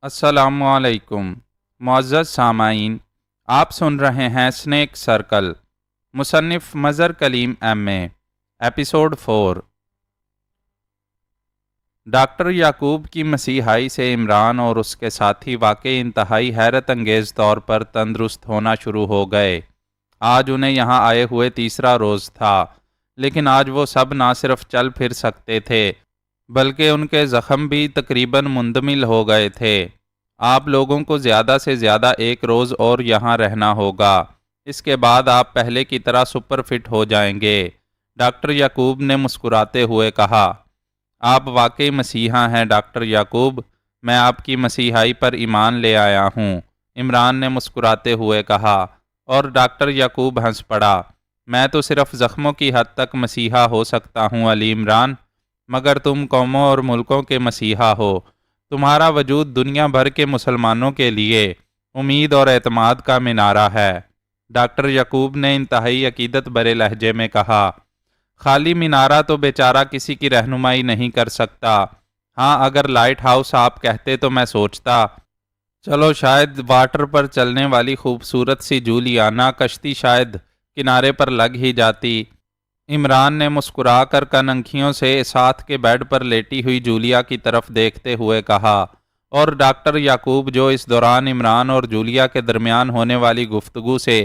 السلام علیکم معزز سامعین، آپ سن رہے ہیں سنیک سرکل، مصنف مظہر کلیم ایم اے، ایپیسوڈ 4۔ ڈاکٹر یعقوب کی مسیحائی سے عمران اور اس کے ساتھی واقعی انتہائی حیرت انگیز طور پر تندرست ہونا شروع ہو گئے۔ آج انہیں یہاں آئے ہوئے تیسرا روز تھا، لیکن آج وہ سب نہ صرف چل پھر سکتے تھے بلکہ ان کے زخم بھی تقریباً مندمل ہو گئے تھے۔ آپ لوگوں کو زیادہ سے زیادہ ایک روز اور یہاں رہنا ہوگا، اس کے بعد آپ پہلے کی طرح سپر فٹ ہو جائیں گے، ڈاکٹر یعقوب نے مسکراتے ہوئے کہا۔ آپ واقعی مسیحا ہیں ڈاکٹر یعقوب، میں آپ کی مسیحائی پر ایمان لے آیا ہوں، عمران نے مسکراتے ہوئے کہا، اور ڈاکٹر یعقوب ہنس پڑا۔ میں تو صرف زخموں کی حد تک مسیحا ہو سکتا ہوں علی عمران، مگر تم قوموں اور ملکوں کے مسیحا ہو۔ تمہارا وجود دنیا بھر کے مسلمانوں کے لیے امید اور اعتماد کا مینارہ ہے، ڈاکٹر یعقوب نے انتہائی عقیدت بھرے لہجے میں کہا۔ خالی مینارہ تو بیچارہ کسی کی رہنمائی نہیں کر سکتا۔ ہاں، اگر لائٹ ہاؤس آپ کہتے تو میں سوچتا، چلو شاید واٹر پر چلنے والی خوبصورت سی جولیانا کشتی شاید کنارے پر لگ ہی جاتی۔ عمران نے مسکرا کر کننکھیوں سے ساتھ کے بیڈ پر لیٹی ہوئی جولیا کی طرف دیکھتے ہوئے کہا، اور ڈاکٹر یعقوب جو اس دوران عمران اور جولیا کے درمیان ہونے والی گفتگو سے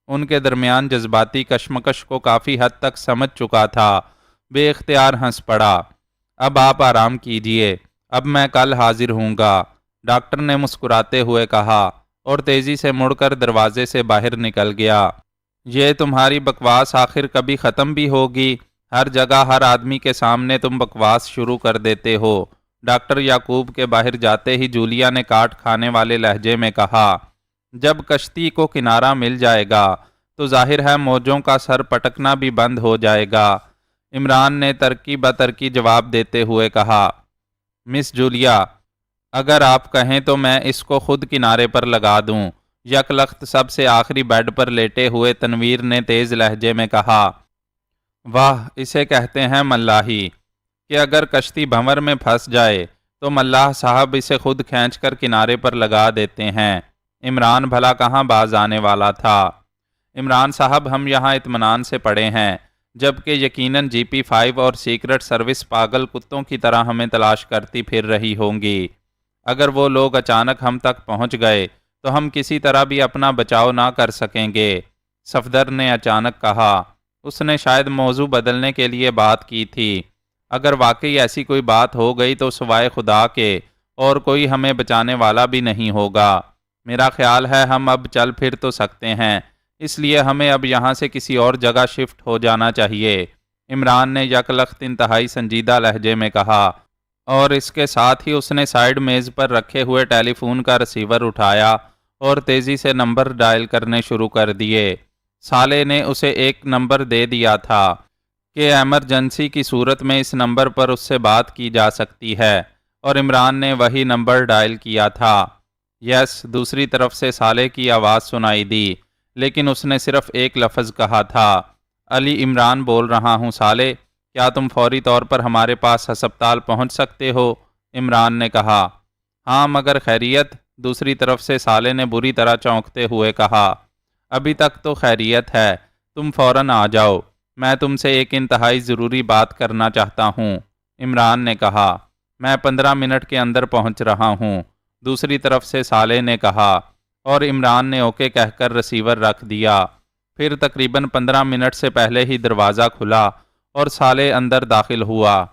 ان کے درمیان جذباتی کشمکش کو کافی حد تک سمجھ چکا تھا، بے اختیار ہنس پڑا۔ اب آپ آرام کیجئے، اب میں کل حاضر ہوں گا، ڈاکٹر نے مسکراتے ہوئے کہا، اور تیزی سے مڑ کر دروازے سے باہر نکل گیا۔ یہ تمہاری بکواس آخر کبھی ختم بھی ہوگی؟ ہر جگہ ہر آدمی کے سامنے تم بکواس شروع کر دیتے ہو، ڈاکٹر یعقوب کے باہر جاتے ہی جولیا نے کاٹ کھانے والے لہجے میں کہا۔ جب کشتی کو کنارہ مل جائے گا تو ظاہر ہے موجوں کا سر پٹکنا بھی بند ہو جائے گا، عمران نے ترکی بترکی جواب دیتے ہوئے کہا۔ مس جولیا، اگر آپ کہیں تو میں اس کو خود کنارے پر لگا دوں، یک لخت سب سے آخری بیڈ پر لیٹے ہوئے تنویر نے تیز لہجے میں کہا۔ واہ، اسے کہتے ہیں ملاحی، کہ اگر کشتی بھنور میں پھنس جائے تو ملاح صاحب اسے خود کھینچ کر کنارے پر لگا دیتے ہیں۔ عمران بھلا کہاں باز آنے والا تھا۔ عمران صاحب، ہم یہاں اطمینان سے پڑے ہیں، جبکہ یقیناً جی پی 5 اور سیکرٹ سروس پاگل کتوں کی طرح ہمیں تلاش کرتی پھر رہی ہوں گی۔ اگر وہ لوگ اچانک ہم تک پہنچ گئے تو ہم کسی طرح بھی اپنا بچاؤ نہ کر سکیں گے، صفدر نے اچانک کہا۔ اس نے شاید موضوع بدلنے کے لیے بات کی تھی۔ اگر واقعی ایسی کوئی بات ہو گئی تو سوائے خدا کے اور کوئی ہمیں بچانے والا بھی نہیں ہوگا۔ میرا خیال ہے ہم اب چل پھر تو سکتے ہیں، اس لیے ہمیں اب یہاں سے کسی اور جگہ شفٹ ہو جانا چاہیے، عمران نے یک لخت انتہائی سنجیدہ لہجے میں کہا، اور اس کے ساتھ ہی اس نے سائیڈ میز پر رکھے ہوئے ٹیلی فون کا ریسیور اٹھایا اور تیزی سے نمبر ڈائل کرنے شروع کر دیے۔ سالے نے اسے ایک نمبر دے دیا تھا کہ ایمرجنسی کی صورت میں اس نمبر پر اس سے بات کی جا سکتی ہے، اور عمران نے وہی نمبر ڈائل کیا تھا۔ یس، دوسری طرف سے سالے کی آواز سنائی دی، لیکن اس نے صرف ایک لفظ کہا تھا۔ علی عمران بول رہا ہوں سالے، کیا تم فوری طور پر ہمارے پاس ہسپتال پہنچ سکتے ہو؟ عمران نے کہا۔ ہاں، مگر خیریت؟ دوسری طرف سے سالے نے بری طرح چونکتے ہوئے کہا۔ ابھی تک تو خیریت ہے، تم فوراً آ جاؤ، میں تم سے ایک انتہائی ضروری بات کرنا چاہتا ہوں، عمران نے کہا۔ میں 15 منٹ کے اندر پہنچ رہا ہوں، دوسری طرف سے سالے نے کہا، اور عمران نے اوکے کہہ کر ریسیور رکھ دیا۔ پھر تقریباً 15 منٹ سے پہلے ہی دروازہ کھلا اور سالے اندر داخل ہوا۔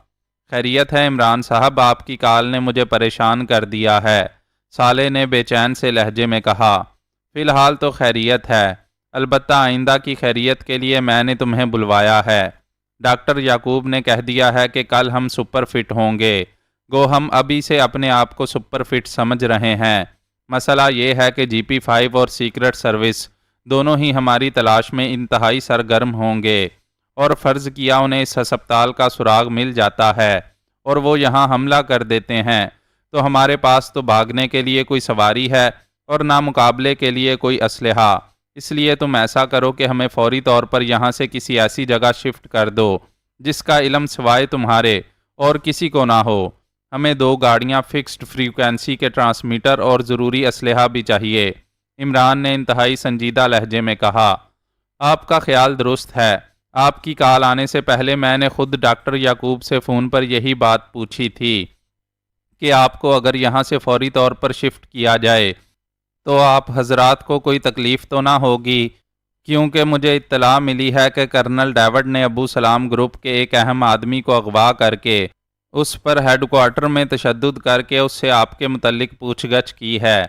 خیریت ہے عمران صاحب، آپ کی کال نے مجھے پریشان کر دیا ہے، سالے نے بے چین سے لہجے میں کہا۔ فی الحال تو خیریت ہے، البتہ آئندہ کی خیریت کے لیے میں نے تمہیں بلوایا ہے۔ ڈاکٹر یعقوب نے کہہ دیا ہے کہ کل ہم سپر فٹ ہوں گے، گو ہم ابھی سے اپنے آپ کو سپر فٹ سمجھ رہے ہیں۔ مسئلہ یہ ہے کہ جی پی 5 اور سیکرٹ سروس دونوں ہی ہماری تلاش میں انتہائی سرگرم ہوں گے، اور فرض کیا انہیں اس ہسپتال کا سراغ مل جاتا ہے اور وہ یہاں حملہ کر دیتے ہیں، تو ہمارے پاس تو بھاگنے کے لیے کوئی سواری ہے اور نہ مقابلے کے لیے کوئی اسلحہ۔ اس لیے تم ایسا کرو کہ ہمیں فوری طور پر یہاں سے کسی ایسی جگہ شفٹ کر دو جس کا علم سوائے تمہارے اور کسی کو نہ ہو۔ ہمیں 2 گاڑیاں فکسڈ فریکوینسی کے ٹرانسمیٹر اور ضروری اسلحہ بھی چاہیے۔ عمران نے انتہائی سنجیدہ لہجے میں کہا۔ آپ کا خیال درست ہے۔ آپ کی کال آنے سے پہلے میں نے خود ڈاکٹر یعقوب سے فون پر یہی بات پوچھی تھی کہ آپ کو اگر یہاں سے فوری طور پر شفٹ کیا جائے تو آپ حضرات کو کوئی تکلیف تو نہ ہوگی، کیونکہ مجھے اطلاع ملی ہے کہ کرنل ڈیوڈ نے ابو سلام گروپ کے ایک اہم آدمی کو اغوا کر کے اس پر ہیڈ کوارٹر میں تشدد کر کے اس سے آپ کے متعلق پوچھ گچھ کی ہے۔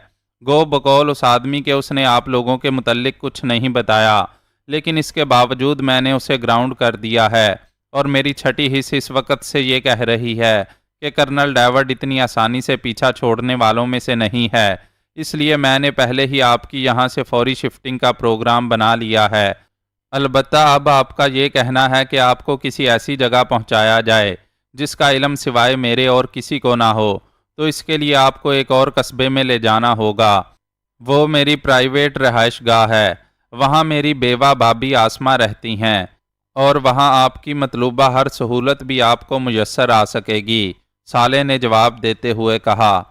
گو بقول اس آدمی کے اس نے آپ لوگوں کے متعلق کچھ نہیں بتایا، لیکن اس کے باوجود میں نے اسے گراؤنڈ کر دیا ہے، اور میری چھٹی حص اس وقت سے یہ کہہ رہی ہے کہ کرنل ڈیوڈ اتنی آسانی سے پیچھا چھوڑنے والوں میں سے نہیں ہے، اس لیے میں نے پہلے ہی آپ کی یہاں سے فوری شفٹنگ کا پروگرام بنا لیا ہے۔ البتہ اب آپ کا یہ کہنا ہے کہ آپ کو کسی ایسی جگہ پہنچایا جائے جس کا علم سوائے میرے اور کسی کو نہ ہو، تو اس کے لیے آپ کو ایک اور قصبے میں لے جانا ہوگا۔ وہ میری پرائیویٹ رہائش گاہ ہے، وہاں میری بیوہ بھابھی آسمہ رہتی ہیں، اور وہاں آپ کی مطلوبہ ہر سہولت بھی آپ کو میسر آ سکے گی، صالح نے جواب دیتے ہوئے کہا۔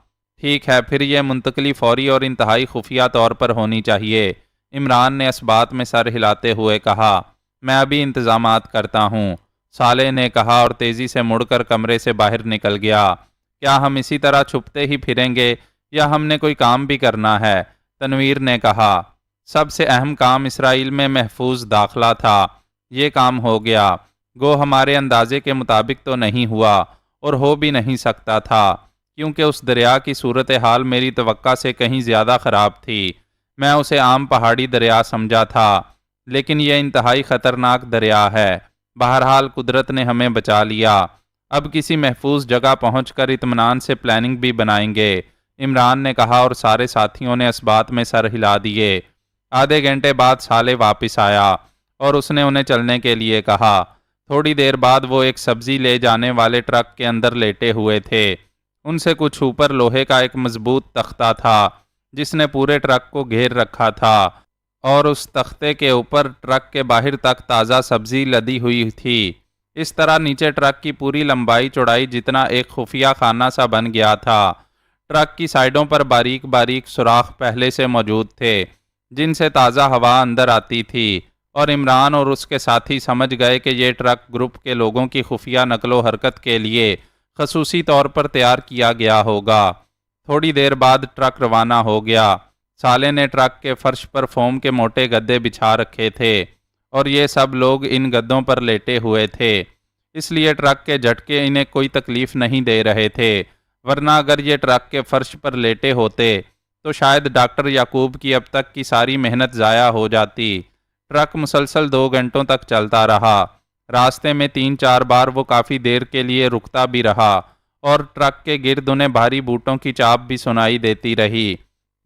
ٹھیک ہے، پھر یہ منتقلی فوری اور انتہائی خفیہ طور پر ہونی چاہیے، عمران نے اس بات میں سر ہلاتے ہوئے کہا۔ میں ابھی انتظامات کرتا ہوں، صالح نے کہا اور تیزی سے مڑ کر کمرے سے باہر نکل گیا۔ کیا ہم اسی طرح چھپتے ہی پھریں گے یا ہم نے کوئی کام بھی کرنا ہے؟ تنویر نے کہا۔ سب سے اہم کام اسرائیل میں محفوظ داخلہ تھا، یہ کام ہو گیا، گو ہمارے اندازے کے مطابق تو نہیں ہوا اور ہو بھی نہیں سکتا تھا، کیونکہ اس دریا کی صورتحال میری توقع سے کہیں زیادہ خراب تھی۔ میں اسے عام پہاڑی دریا سمجھا تھا، لیکن یہ انتہائی خطرناک دریا ہے۔ بہرحال قدرت نے ہمیں بچا لیا۔ اب کسی محفوظ جگہ پہنچ کر اطمینان سے پلاننگ بھی بنائیں گے، عمران نے کہا، اور سارے ساتھیوں نے اس بات میں سر ہلا دیے۔ آدھے گھنٹے بعد صالح واپس آیا اور اس نے انہیں چلنے کے لیے کہا۔ تھوڑی دیر بعد وہ ایک سبزی لے جانے والے ٹرک کے اندر لیٹے ہوئے تھے۔ ان سے کچھ اوپر لوہے کا ایک مضبوط تختہ تھا جس نے پورے ٹرک کو گھیر رکھا تھا، اور اس تختے کے اوپر ٹرک کے باہر تک تازہ سبزی لدی ہوئی تھی۔ اس طرح نیچے ٹرک کی پوری لمبائی چوڑائی جتنا ایک خفیہ خانہ سا بن گیا تھا۔ ٹرک کی سائڈوں پر باریک باریک سوراخ پہلے سے موجود تھے جن سے تازہ ہوا اندر آتی تھی، اور عمران اور اس کے ساتھی سمجھ گئے کہ یہ ٹرک گروپ کے لوگوں کی خفیہ نقل و حرکت کے لیے خصوصی طور پر تیار کیا گیا ہوگا۔ تھوڑی دیر بعد ٹرک روانہ ہو گیا۔ صالح نے ٹرک کے فرش پر فوم کے موٹے گدے بچھا رکھے تھے، اور یہ سب لوگ ان گدوں پر لیٹے ہوئے تھے، اس لیے ٹرک کے جھٹکے انہیں کوئی تکلیف نہیں دے رہے تھے، ورنہ اگر یہ ٹرک کے فرش پر لیٹے ہوتے تو شاید ڈاکٹر یعقوب کی اب تک کی ساری محنت ضائع ہو جاتی۔ ٹرک مسلسل 2 گھنٹوں تک چلتا رہا۔ راستے میں 3-4 بار وہ کافی دیر کے لیے رکتا بھی رہا، اور ٹرک کے گرد انہیں بھاری بوٹوں کی چاپ بھی سنائی دیتی رہی۔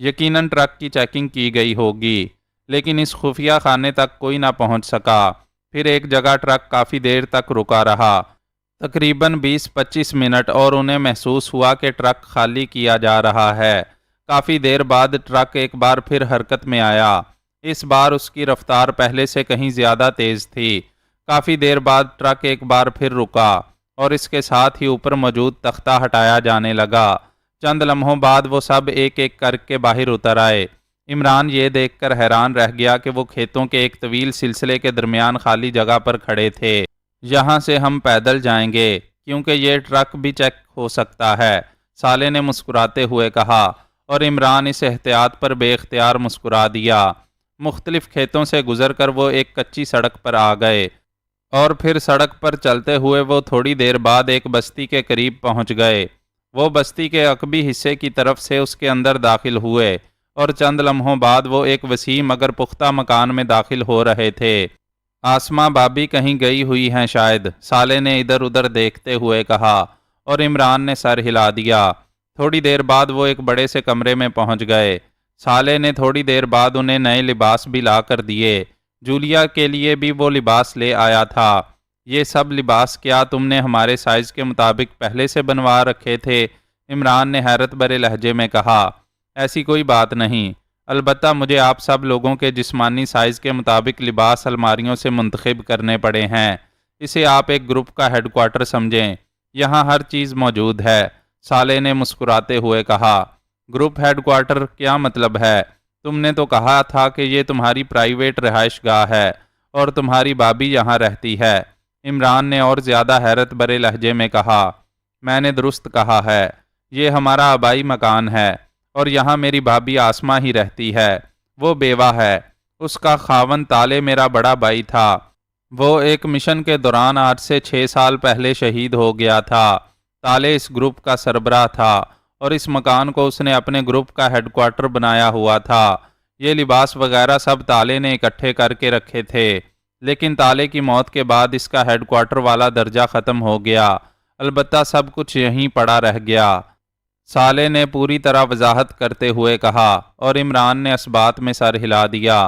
یقیناً ٹرک کی چیکنگ کی گئی ہوگی، لیکن اس خفیہ خانے تک کوئی نہ پہنچ سکا۔ پھر ایک جگہ ٹرک کافی دیر تک رکا رہا، تقریباً 20-25 منٹ، اور انہیں محسوس ہوا کہ ٹرک خالی کیا جا رہا ہے۔ کافی دیر بعد ٹرک ایک بار پھر حرکت میں آیا۔ اس بار اس کی رفتار پہلے سے کہیں زیادہ تیز تھی۔ کافی دیر بعد ٹرک ایک بار پھر رکا، اور اس کے ساتھ ہی اوپر موجود تختہ ہٹایا جانے لگا۔ چند لمحوں بعد وہ سب ایک ایک کر کے باہر اتر آئے۔ عمران یہ دیکھ کر حیران رہ گیا کہ وہ کھیتوں کے ایک طویل سلسلے کے درمیان خالی جگہ پر کھڑے تھے۔ یہاں سے ہم پیدل جائیں گے کیونکہ یہ ٹرک بھی چیک ہو سکتا ہے، صالح نے مسکراتے ہوئے کہا، اور عمران اس احتیاط پر بے اختیار مسکرا دیا۔ مختلف کھیتوں سے گزر کر وہ ایک کچی سڑک پر آ گئے، اور پھر سڑک پر چلتے ہوئے وہ تھوڑی دیر بعد ایک بستی کے قریب پہنچ گئے۔ وہ بستی کے عقبی حصے کی طرف سے اس کے اندر داخل ہوئے، اور چند لمحوں بعد وہ ایک وسیع مگر پختہ مکان میں داخل ہو رہے تھے۔ آسمہ بھابھی کہیں گئی ہوئی ہیں شاید، صالح نے ادھر ادھر دیکھتے ہوئے کہا، اور عمران نے سر ہلا دیا۔ تھوڑی دیر بعد وہ ایک بڑے سے کمرے میں پہنچ گئے۔ صالح نے تھوڑی دیر بعد انہیں نئے لباس بھی لا کر دیے۔ جولیا کے لیے بھی وہ لباس لے آیا تھا۔ یہ سب لباس کیا تم نے ہمارے سائز کے مطابق پہلے سے بنوا رکھے تھے؟ عمران نے حیرت بھرے لہجے میں کہا۔ ایسی کوئی بات نہیں، البتہ مجھے آپ سب لوگوں کے جسمانی سائز کے مطابق لباس الماریوں سے منتخب کرنے پڑے ہیں۔ اسے آپ ایک گروپ کا ہیڈ کوارٹر سمجھیں، یہاں ہر چیز موجود ہے۔ صالح نے مسکراتے ہوئے کہا، گروپ ہیڈ کوارٹر کیا مطلب ہے؟ تم نے تو کہا تھا کہ یہ تمہاری پرائیویٹ رہائش گاہ ہے اور تمہاری بھابھی یہاں رہتی ہے۔ عمران نے اور زیادہ حیرت بھرے لہجے میں کہا، میں نے درست کہا ہے، یہ ہمارا آبائی مکان ہے اور یہاں میری بھابھی آسمہ ہی رہتی ہے۔ وہ بیوہ ہے، اس کا خاوند طالع میرا بڑا بھائی تھا۔ وہ ایک مشن کے دوران آج سے 6 سال پہلے شہید ہو گیا تھا۔ طالع اس گروپ کا سربراہ تھا اور اس مکان کو اس نے اپنے گروپ کا ہیڈ کوارٹر بنایا ہوا تھا۔ یہ لباس وغیرہ سب طالع نے اکٹھے کر کے رکھے تھے، لیکن طالع کی موت کے بعد اس کا ہیڈ کوارٹر والا درجہ ختم ہو گیا، البتہ سب کچھ یہیں پڑا رہ گیا۔ صالح نے پوری طرح وضاحت کرتے ہوئے کہا، اور عمران نے اس بات میں سر ہلا دیا،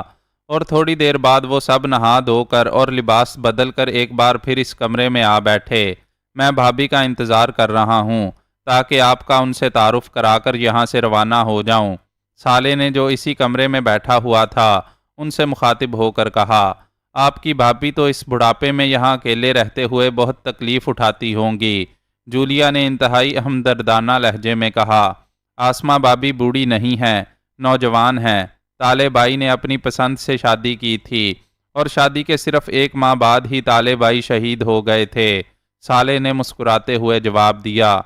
اور تھوڑی دیر بعد وہ سب نہا دھو کر اور لباس بدل کر ایک بار پھر اس کمرے میں آ بیٹھے۔ میں بھابھی کا انتظار کر رہا ہوں تاکہ آپ کا ان سے تعارف کرا کر یہاں سے روانہ ہو جاؤں۔ صالح نے جو اسی کمرے میں بیٹھا ہوا تھا ان سے مخاطب ہو کر کہا، آپ کی بھابھی تو اس بڑھاپے میں یہاں اکیلے رہتے ہوئے بہت تکلیف اٹھاتی ہوں گی۔ جولیا نے انتہائی ہمدردانہ لہجے میں کہا، آسمہ بھابھی بوڑھی نہیں ہے، نوجوان ہیں۔ طالع بھائی نے اپنی پسند سے شادی کی تھی اور شادی کے صرف 1 ماہ بعد ہی طالع بھائی شہید ہو گئے تھے۔ صالح نے مسکراتے ہوئے جواب دیا،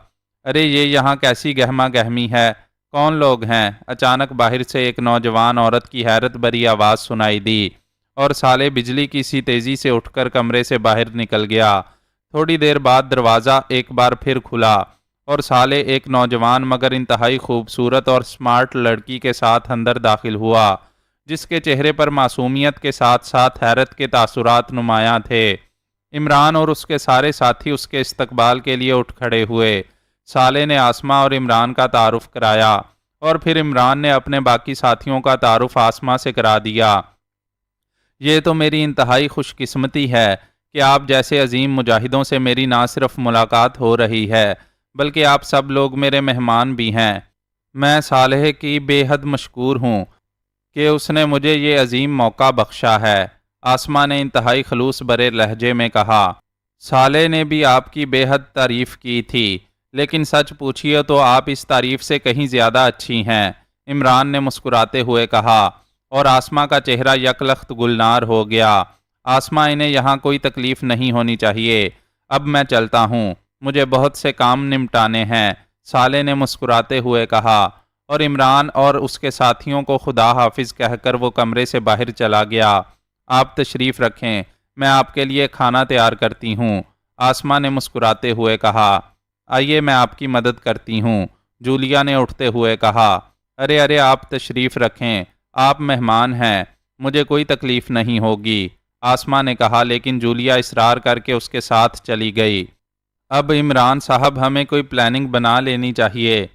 ارے یہ یہاں کیسی گہما گہمی ہے؟ کون لوگ ہیں؟ اچانک باہر سے ایک نوجوان عورت کی حیرت بھری آواز سنائی دی اور صالح بجلی کی سی تیزی سے اٹھ کر کمرے سے باہر نکل گیا۔ تھوڑی دیر بعد دروازہ ایک بار پھر کھلا اور صالح ایک نوجوان مگر انتہائی خوبصورت اور سمارٹ لڑکی کے ساتھ اندر داخل ہوا، جس کے چہرے پر معصومیت کے ساتھ ساتھ حیرت کے تاثرات نمایاں تھے۔ عمران اور اس کے سارے ساتھی اس کے استقبال کے لیے اٹھ کھڑے ہوئے۔ صالح نے آسمہ اور عمران کا تعارف کرایا اور پھر عمران نے اپنے باقی ساتھیوں کا تعارف آسمہ سے کرا دیا۔ یہ تو میری انتہائی خوش قسمتی ہے کہ آپ جیسے عظیم مجاہدوں سے میری نہ صرف ملاقات ہو رہی ہے بلکہ آپ سب لوگ میرے مہمان بھی ہیں۔ میں صالح کی بے حد مشکور ہوں کہ اس نے مجھے یہ عظیم موقع بخشا ہے، آسمہ نے انتہائی خلوص بھرے لہجے میں کہا۔ صالح نے بھی آپ کی بے حد تعریف کی تھی، لیکن سچ پوچھئے تو آپ اس تعریف سے کہیں زیادہ اچھی ہیں، عمران نے مسکراتے ہوئے کہا، اور آسمہ کا چہرہ یکلخت گلنار ہو گیا۔ آسمہ، انہیں یہاں کوئی تکلیف نہیں ہونی چاہیے، اب میں چلتا ہوں، مجھے بہت سے کام نمٹانے ہیں، صالح نے مسکراتے ہوئے کہا، اور عمران اور اس کے ساتھیوں کو خدا حافظ کہہ کر وہ کمرے سے باہر چلا گیا۔ آپ تشریف رکھیں، میں آپ کے لیے کھانا تیار کرتی ہوں، آسمہ نے مسکراتے ہوئے کہا۔ آئیے میں آپ کی مدد کرتی ہوں، جولیا نے اٹھتے ہوئے کہا۔ ارے آپ تشریف رکھیں، آپ مہمان ہیں، مجھے کوئی تکلیف نہیں ہوگی، آسمہ نے کہا، لیکن جولیا اصرار کر کے اس کے ساتھ چلی گئی۔ اب عمران صاحب، ہمیں کوئی پلاننگ بنا لینی چاہیے،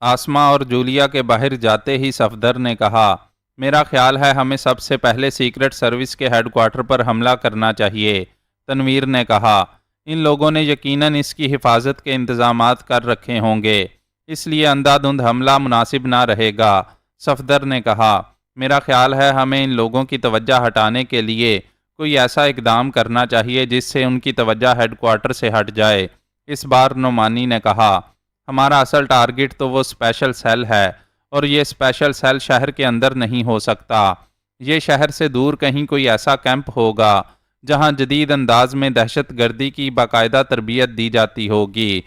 آسمہ اور جولیا کے باہر جاتے ہی صفدر نے کہا۔ میرا خیال ہے ہمیں سب سے پہلے سیکرٹ سروس کے ہیڈ کوارٹر پر حملہ کرنا چاہیے، تنویر نے کہا۔ ان لوگوں نے یقیناً اس کی حفاظت کے انتظامات کر رکھے ہوں گے، اس لیے اندھا دھند حملہ مناسب نہ رہے گا، صفدر نے کہا۔ میرا خیال ہے ہمیں ان لوگوں کی توجہ ہٹانے کے لیے کوئی ایسا اقدام کرنا چاہیے جس سے ان کی توجہ ہیڈ کوارٹر سے ہٹ جائے، اس بار نعمانی نے کہا۔ ہمارا اصل ٹارگٹ تو وہ اسپیشل سیل ہے، اور یہ اسپیشل سیل شہر کے اندر نہیں ہو سکتا، یہ شہر سے دور کہیں کوئی ایسا کیمپ ہوگا جہاں جدید انداز میں دہشت گردی کی باقاعدہ تربیت دی جاتی ہوگی۔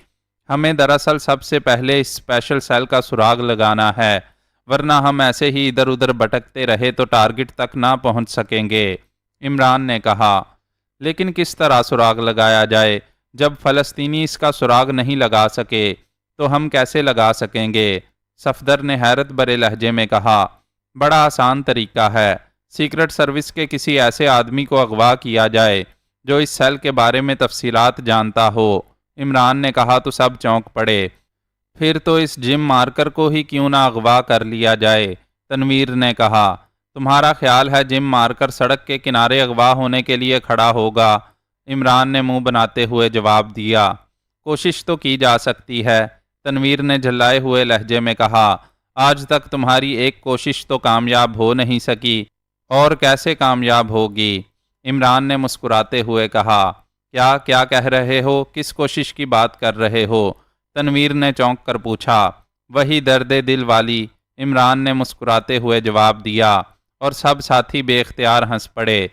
ہمیں دراصل سب سے پہلے اس اسپیشل سیل کا سراغ لگانا ہے، ورنہ ہم ایسے ہی ادھر ادھر بھٹکتے رہے تو ٹارگٹ تک نہ پہنچ سکیں گے، عمران نے کہا۔ لیکن کس طرح سراغ لگایا جائے؟ جب فلسطینی اس کا سراغ نہیں لگا سکے تو ہم کیسے لگا سکیں گے؟ صفدر نے حیرت بھرے لہجے میں کہا۔ بڑا آسان طریقہ ہے، سیکرٹ سروس کے کسی ایسے آدمی کو اغوا کیا جائے جو اس سیل کے بارے میں تفصیلات جانتا ہو، عمران نے کہا تو سب چونک پڑے۔ پھر تو اس جم مارکر کو ہی کیوں نہ اغوا کر لیا جائے، تنویر نے کہا۔ تمہارا خیال ہے جم مارکر سڑک کے کنارے اغوا ہونے کے لیے کھڑا ہوگا؟ عمران نے منہ بناتے ہوئے جواب دیا۔ کوشش تو کی جا سکتی ہے، تنویر نے جھلائے ہوئے لہجے میں کہا۔ آج تک تمہاری ایک کوشش تو کامیاب ہو نہیں سکی، اور کیسے کامیاب ہوگی؟ عمران نے مسکراتے ہوئے کہا۔ کیا کہہ رہے ہو؟ کس کوشش کی بات کر رہے ہو؟ تنویر نے چونک کر پوچھا۔ وہی درد دل والی، عمران نے مسکراتے ہوئے جواب دیا، اور سب ساتھی بے اختیار ہنس پڑے۔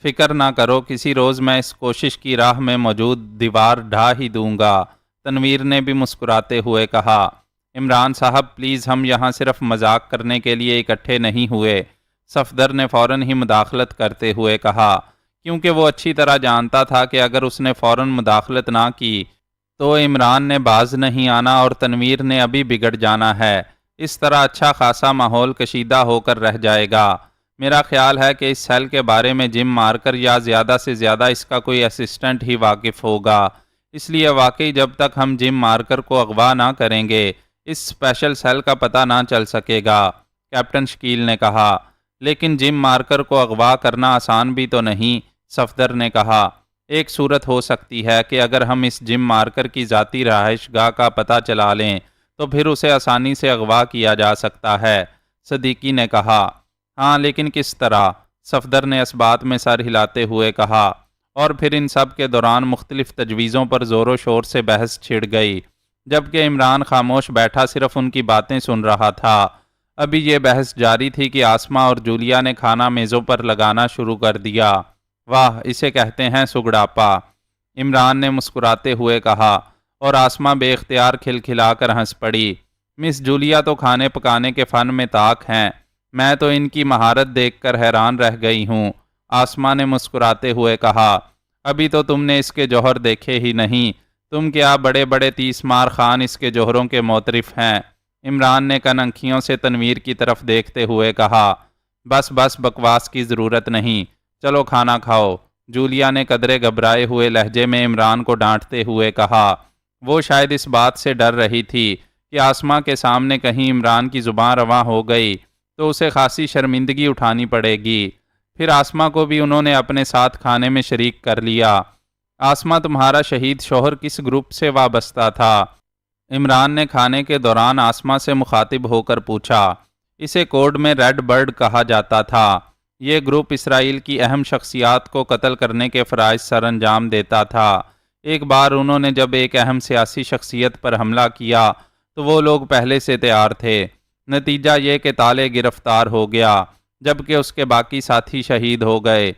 فکر نہ کرو، کسی روز میں اس کوشش کی راہ میں موجود دیوار ڈھا ہی دوں گا، تنویر نے بھی مسکراتے ہوئے کہا۔ عمران صاحب پلیز، ہم یہاں صرف مذاق کرنے کے لیے اکٹھے نہیں ہوئے، صفدر نے فوراً ہی مداخلت کرتے ہوئے کہا، کیونکہ وہ اچھی طرح جانتا تھا کہ اگر اس نے فوراً مداخلت نہ کی تو عمران نے باز نہیں آنا اور تنویر نے ابھی بگڑ جانا ہے۔ اس طرح اچھا خاصا ماحول کشیدہ ہو کر رہ جائے گا۔ میرا خیال ہے کہ اس سیل کے بارے میں جم مارکر یا زیادہ سے زیادہ اس کا کوئی اسسٹنٹ ہی واقف ہوگا، اس لیے واقعی جب تک ہم جم مارکر کو اغوا نہ کریں گے اس اسپیشل سیل کا پتہ نہ چل سکے گا، کیپٹن شکیل نے کہا۔ لیکن جم مارکر کو اغوا کرنا آسان بھی تو نہیں، صفدر نے کہا۔ ایک صورت ہو سکتی ہے کہ اگر ہم اس جم مارکر کی ذاتی رہائش گاہ کا پتہ چلا لیں تو پھر اسے آسانی سے اغوا کیا جا سکتا ہے، صدیقی نے کہا۔ ہاں لیکن کس طرح؟ صفدر نے اس بات میں سر ہلاتے ہوئے کہا، اور پھر ان سب کے دوران مختلف تجویزوں پر زور و شور سے بحث چھڑ گئی، جبکہ عمران خاموش بیٹھا صرف ان کی باتیں سن رہا تھا۔ ابھی یہ بحث جاری تھی کہ آسمہ اور جولیا نے کھانا میزوں پر لگانا شروع کر دیا۔ واہ، اسے کہتے ہیں سگڑاپا، عمران نے مسکراتے ہوئے کہا، اور آسمہ بے اختیار کھلکھلا کر ہنس پڑی۔ مس جولیا تو کھانے پکانے کے فن میں طاق ہیں، میں تو ان کی مہارت دیکھ کر حیران رہ گئی ہوں، آسمہ نے مسکراتے ہوئے کہا۔ ابھی تو تم نے اس کے جوہر دیکھے ہی نہیں، تم کیا بڑے بڑے 30 مار خان اس کے جوہروں کے معترف ہیں، عمران نے کننکھیوں سے تنویر کی طرف دیکھتے ہوئے کہا۔ بس بس، بکواس کی ضرورت نہیں، چلو کھانا کھاؤ، جولیا نے قدرے گھبرائے ہوئے لہجے میں عمران کو ڈانٹتے ہوئے کہا۔ وہ شاید اس بات سے ڈر رہی تھی کہ آسمہ کے سامنے کہیں عمران کی زبان رواں ہو گئی تو اسے خاصی شرمندگی اٹھانی پڑے گی۔ پھر آسمہ کو بھی انہوں نے اپنے ساتھ کھانے میں شریک کر لیا۔ آسمہ، تمہارا شہید شوہر کس گروپ سے وابستہ تھا؟ عمران نے کھانے کے دوران آسمہ سے مخاطب ہو کر پوچھا۔ اسے کوڈ میں ریڈ برڈ کہا جاتا تھا۔ یہ گروپ اسرائیل کی اہم شخصیات کو قتل کرنے کے فرائض سر انجام دیتا تھا۔ ایک بار انہوں نے جب ایک اہم سیاسی شخصیت پر حملہ کیا تو وہ لوگ پہلے سے تیار تھے۔ نتیجہ یہ کہ طالع گرفتار ہو گیا، جبکہ اس کے باقی ساتھی شہید ہو گئے۔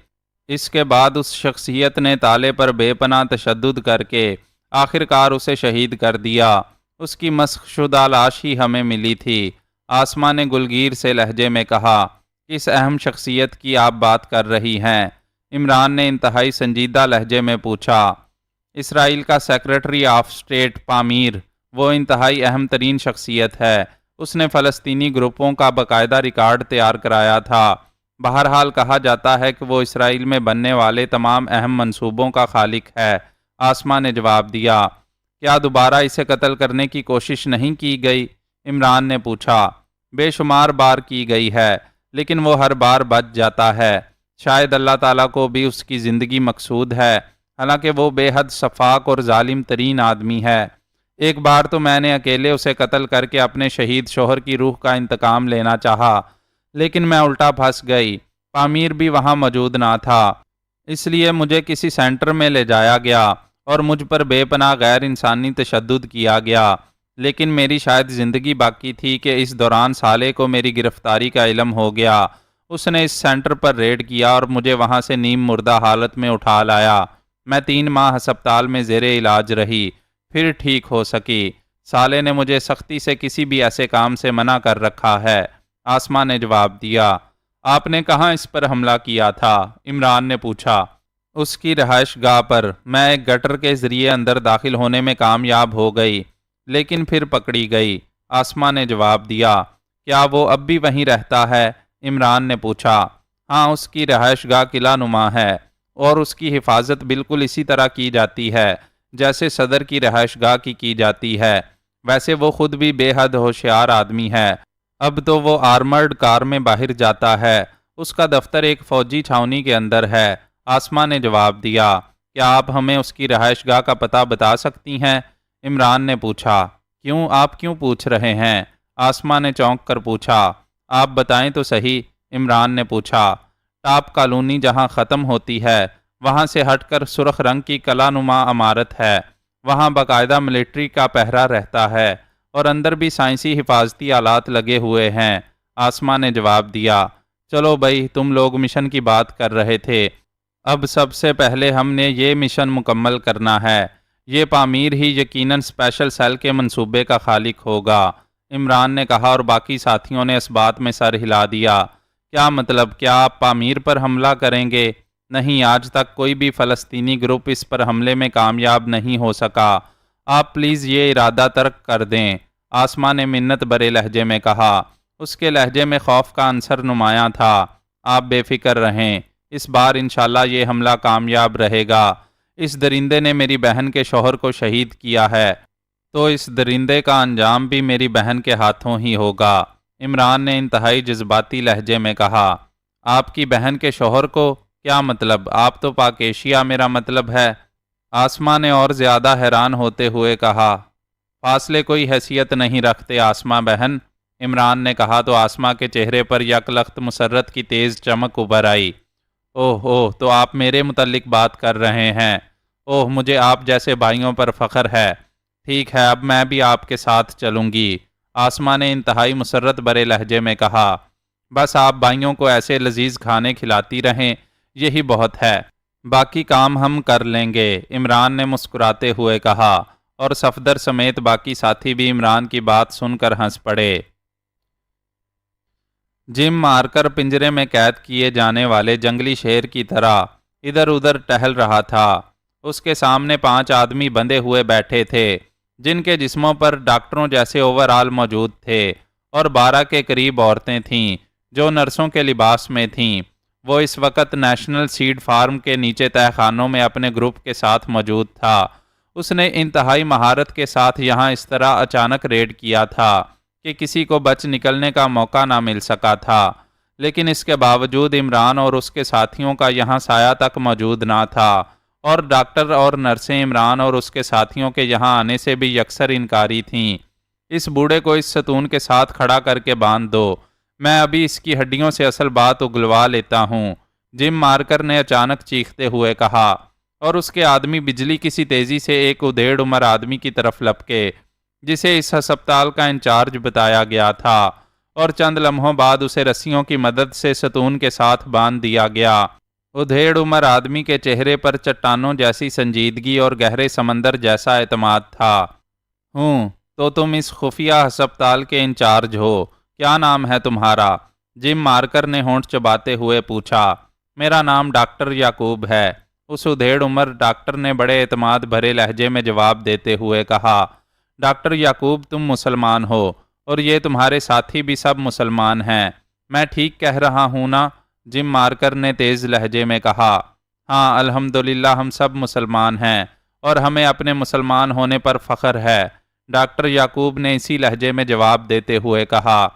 اس کے بعد اس شخصیت نے طالع پر بے پناہ تشدد کر کے آخرکار اسے شہید کر دیا۔ اس کی مسخ شدہ لاش ہی ہمیں ملی تھی، آسمہ نے گلگیر سے لہجے میں کہا۔ کس اہم شخصیت کی آپ بات کر رہی ہیں؟ عمران نے انتہائی سنجیدہ لہجے میں پوچھا۔ اسرائیل کا سیکرٹری آف اسٹیٹ پامیر، وہ انتہائی اہم ترین شخصیت ہے، اس نے فلسطینی گروپوں کا باقاعدہ ریکارڈ تیار کرایا تھا۔ بہرحال کہا جاتا ہے کہ وہ اسرائیل میں بننے والے تمام اہم منصوبوں کا خالق ہے، آسمہ نے جواب دیا۔ کیا دوبارہ اسے قتل کرنے کی کوشش نہیں کی گئی؟ عمران نے پوچھا۔ بے شمار بار کی گئی ہے، لیکن وہ ہر بار بچ جاتا ہے۔ شاید اللہ تعالیٰ کو بھی اس کی زندگی مقصود ہے، حالانکہ وہ بے حد شفاق اور ظالم ترین آدمی ہے۔ ایک بار تو میں نے اکیلے اسے قتل کر کے اپنے شہید شوہر کی روح کا انتقام لینا چاہا، لیکن میں الٹا پھنس گئی۔ پامیر بھی وہاں موجود نہ تھا، اس لیے مجھے کسی سینٹر میں لے جایا گیا اور مجھ پر بے پناہ غیر انسانی تشدد کیا گیا۔ لیکن میری شاید زندگی باقی تھی کہ اس دوران صالح کو میری گرفتاری کا علم ہو گیا۔ اس نے اس سینٹر پر ریڈ کیا اور مجھے وہاں سے نیم مردہ حالت میں اٹھا لایا۔ میں 3 ماہ ہسپتال میں زیر علاج رہی، پھر ٹھیک ہو سکی۔ صالح نے مجھے سختی سے کسی بھی ایسے کام سے منع کر رکھا ہے، آسمہ نے جواب دیا۔ آپ نے کہاں اس پر حملہ کیا تھا؟ عمران نے پوچھا۔ اس کی رہائش گاہ پر، میں ایک گٹر کے ذریعے اندر داخل ہونے میں کامیاب ہو گئی، لیکن پھر پکڑی گئی، آسمہ نے جواب دیا۔ کیا وہ اب بھی وہیں رہتا ہے؟ عمران نے پوچھا۔ ہاں، اس کی رہائش گاہ قلعہ نما ہے، اور اس کی حفاظت بالکل اسی طرح کی جاتی ہے جیسے صدر کی رہائش گاہ کی جاتی ہے۔ ویسے وہ خود بھی بے حد ہوشیار آدمی ہے، اب تو وہ آرمرڈ کار میں باہر جاتا ہے، اس کا دفتر ایک فوجی چھاؤنی کے اندر ہے، آسمہ نے جواب دیا۔ کیا آپ ہمیں اس کی رہائش گاہ کا پتہ بتا سکتی ہیں؟ عمران نے پوچھا۔ کیوں، آپ کیوں پوچھ رہے ہیں؟ آسمہ نے چونک کر پوچھا۔ آپ بتائیں تو صحیح، عمران نے پوچھا۔ ٹاپ کالونی جہاں ختم ہوتی ہے، وہاں سے ہٹ کر سرخ رنگ کی قلعہ نما عمارت ہے، وہاں باقاعدہ ملٹری کا پہرا رہتا ہے اور اندر بھی سائنسی حفاظتی آلات لگے ہوئے ہیں۔ آسماء نے جواب دیا، چلو بھائی، تم لوگ مشن کی بات کر رہے تھے، اب سب سے پہلے ہم نے یہ مشن مکمل کرنا ہے۔ یہ پامیر ہی یقیناً اسپیشل سیل کے منصوبے کا خالق ہوگا، عمران نے کہا، اور باقی ساتھیوں نے اس بات میں سر ہلا دیا۔ کیا مطلب؟ کیا آپ پامیر پر حملہ کریں گے؟ نہیں، آج تک کوئی بھی فلسطینی گروپ اس پر حملے میں کامیاب نہیں ہو سکا۔ آپ پلیز یہ ارادہ ترک کر دیں، آسماء نے منت بھرے لہجے میں کہا۔ اس کے لہجے میں خوف کا عنصر نمایاں تھا۔ آپ بے فکر رہیں، اس بار انشاءاللہ یہ حملہ کامیاب رہے گا۔ اس درندے نے میری بہن کے شوہر کو شہید کیا ہے، تو اس درندے کا انجام بھی میری بہن کے ہاتھوں ہی ہوگا، عمران نے انتہائی جذباتی لہجے میں کہا۔ آپ کی بہن کے شوہر کو؟ کیا مطلب؟ آپ تو پاک ایشیا میرا مطلب ہے، آسماء نے اور زیادہ حیران ہوتے ہوئے کہا۔ فاصلے کوئی حیثیت نہیں رکھتے آسماء بہن، عمران نے کہا تو آسماء کے چہرے پر یک لخت مسرت کی تیز چمک ابھر آئی۔ اوہ اوہ، تو آپ میرے متعلق بات کر رہے ہیں؟ اوہ، مجھے آپ جیسے بھائیوں پر فخر ہے۔ ٹھیک ہے، اب میں بھی آپ کے ساتھ چلوں گی، آسماء نے انتہائی مسرت بھرے لہجے میں کہا۔ بس آپ بھائیوں کو ایسے لذیذ کھانے کھلاتی رہیں، یہی بہت ہے، باقی کام ہم کر لیں گے، عمران نے مسکراتے ہوئے کہا، اور صفدر سمیت باقی ساتھی بھی عمران کی بات سن کر ہنس پڑے۔ جم مار کر پنجرے میں قید کیے جانے والے جنگلی شیر کی طرح ادھر ادھر ٹہل رہا تھا۔ اس کے سامنے 5 آدمی بندھے ہوئے بیٹھے تھے، جن کے جسموں پر ڈاکٹروں جیسے اوور آل موجود تھے، اور 12 کے قریب عورتیں تھیں جو نرسوں کے لباس میں تھیں۔ وہ اس وقت نیشنل سیڈ فارم کے نیچے تہہ خانوں میں اپنے گروپ کے ساتھ موجود تھا۔ اس نے انتہائی مہارت کے ساتھ یہاں اس طرح اچانک ریڈ کیا تھا کہ کسی کو بچ نکلنے کا موقع نہ مل سکا تھا، لیکن اس کے باوجود عمران اور اس کے ساتھیوں کا یہاں سایہ تک موجود نہ تھا، اور ڈاکٹر اور نرسیں عمران اور اس کے ساتھیوں کے یہاں آنے سے بھی یکسر انکاری تھیں۔ اس بوڑھے کو اس ستون کے ساتھ کھڑا کر کے باندھ دو، میں ابھی اس کی ہڈیوں سے اصل بات اگلوا لیتا ہوں، جم مارکر نے اچانک چیختے ہوئے کہا، اور اس کے آدمی بجلی کسی تیزی سے ایک ادھیڑ عمر آدمی کی طرف لپکے جسے اس ہسپتال کا انچارج بتایا گیا تھا، اور چند لمحوں بعد اسے رسیوں کی مدد سے ستون کے ساتھ باندھ دیا گیا۔ ادھیڑ عمر آدمی کے چہرے پر چٹانوں جیسی سنجیدگی اور گہرے سمندر جیسا اعتماد تھا۔ ہوں، تو تم اس خفیہ ہسپتال کے انچارج ہو، کیا نام ہے تمہارا؟ جم مارکر نے ہونٹ چباتے ہوئے پوچھا۔ میرا نام ڈاکٹر یعقوب ہے، اس ادھیڑ عمر ڈاکٹر نے بڑے اعتماد بھرے لہجے میں جواب دیتے ہوئے کہا۔ ڈاکٹر یعقوب، تم مسلمان ہو، اور یہ تمہارے ساتھی بھی سب مسلمان ہیں، میں ٹھیک کہہ رہا ہوں نا؟ جم مارکر نے تیز لہجے میں کہا۔ ہاں، الحمدللہ ہم سب مسلمان ہیں، اور ہمیں اپنے مسلمان ہونے پر فخر ہے، ڈاکٹر یعقوب نے اسی لہجے میں جواب دیتے ہوئے کہا۔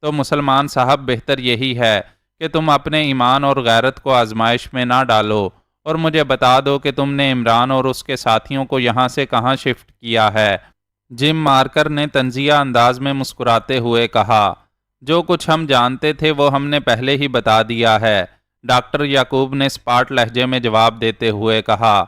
تو مسلمان صاحب، بہتر یہی ہے کہ تم اپنے ایمان اور غیرت کو آزمائش میں نہ ڈالو، اور مجھے بتا دو کہ تم نے عمران اور اس کے ساتھیوں کو یہاں سے کہاں شفٹ کیا ہے؟ جم مارکر نے طنزیہ انداز میں مسکراتے ہوئے کہا۔ جو کچھ ہم جانتے تھے وہ ہم نے پہلے ہی بتا دیا ہے، ڈاکٹر یعقوب نے اسپاٹ لہجے میں جواب دیتے ہوئے کہا۔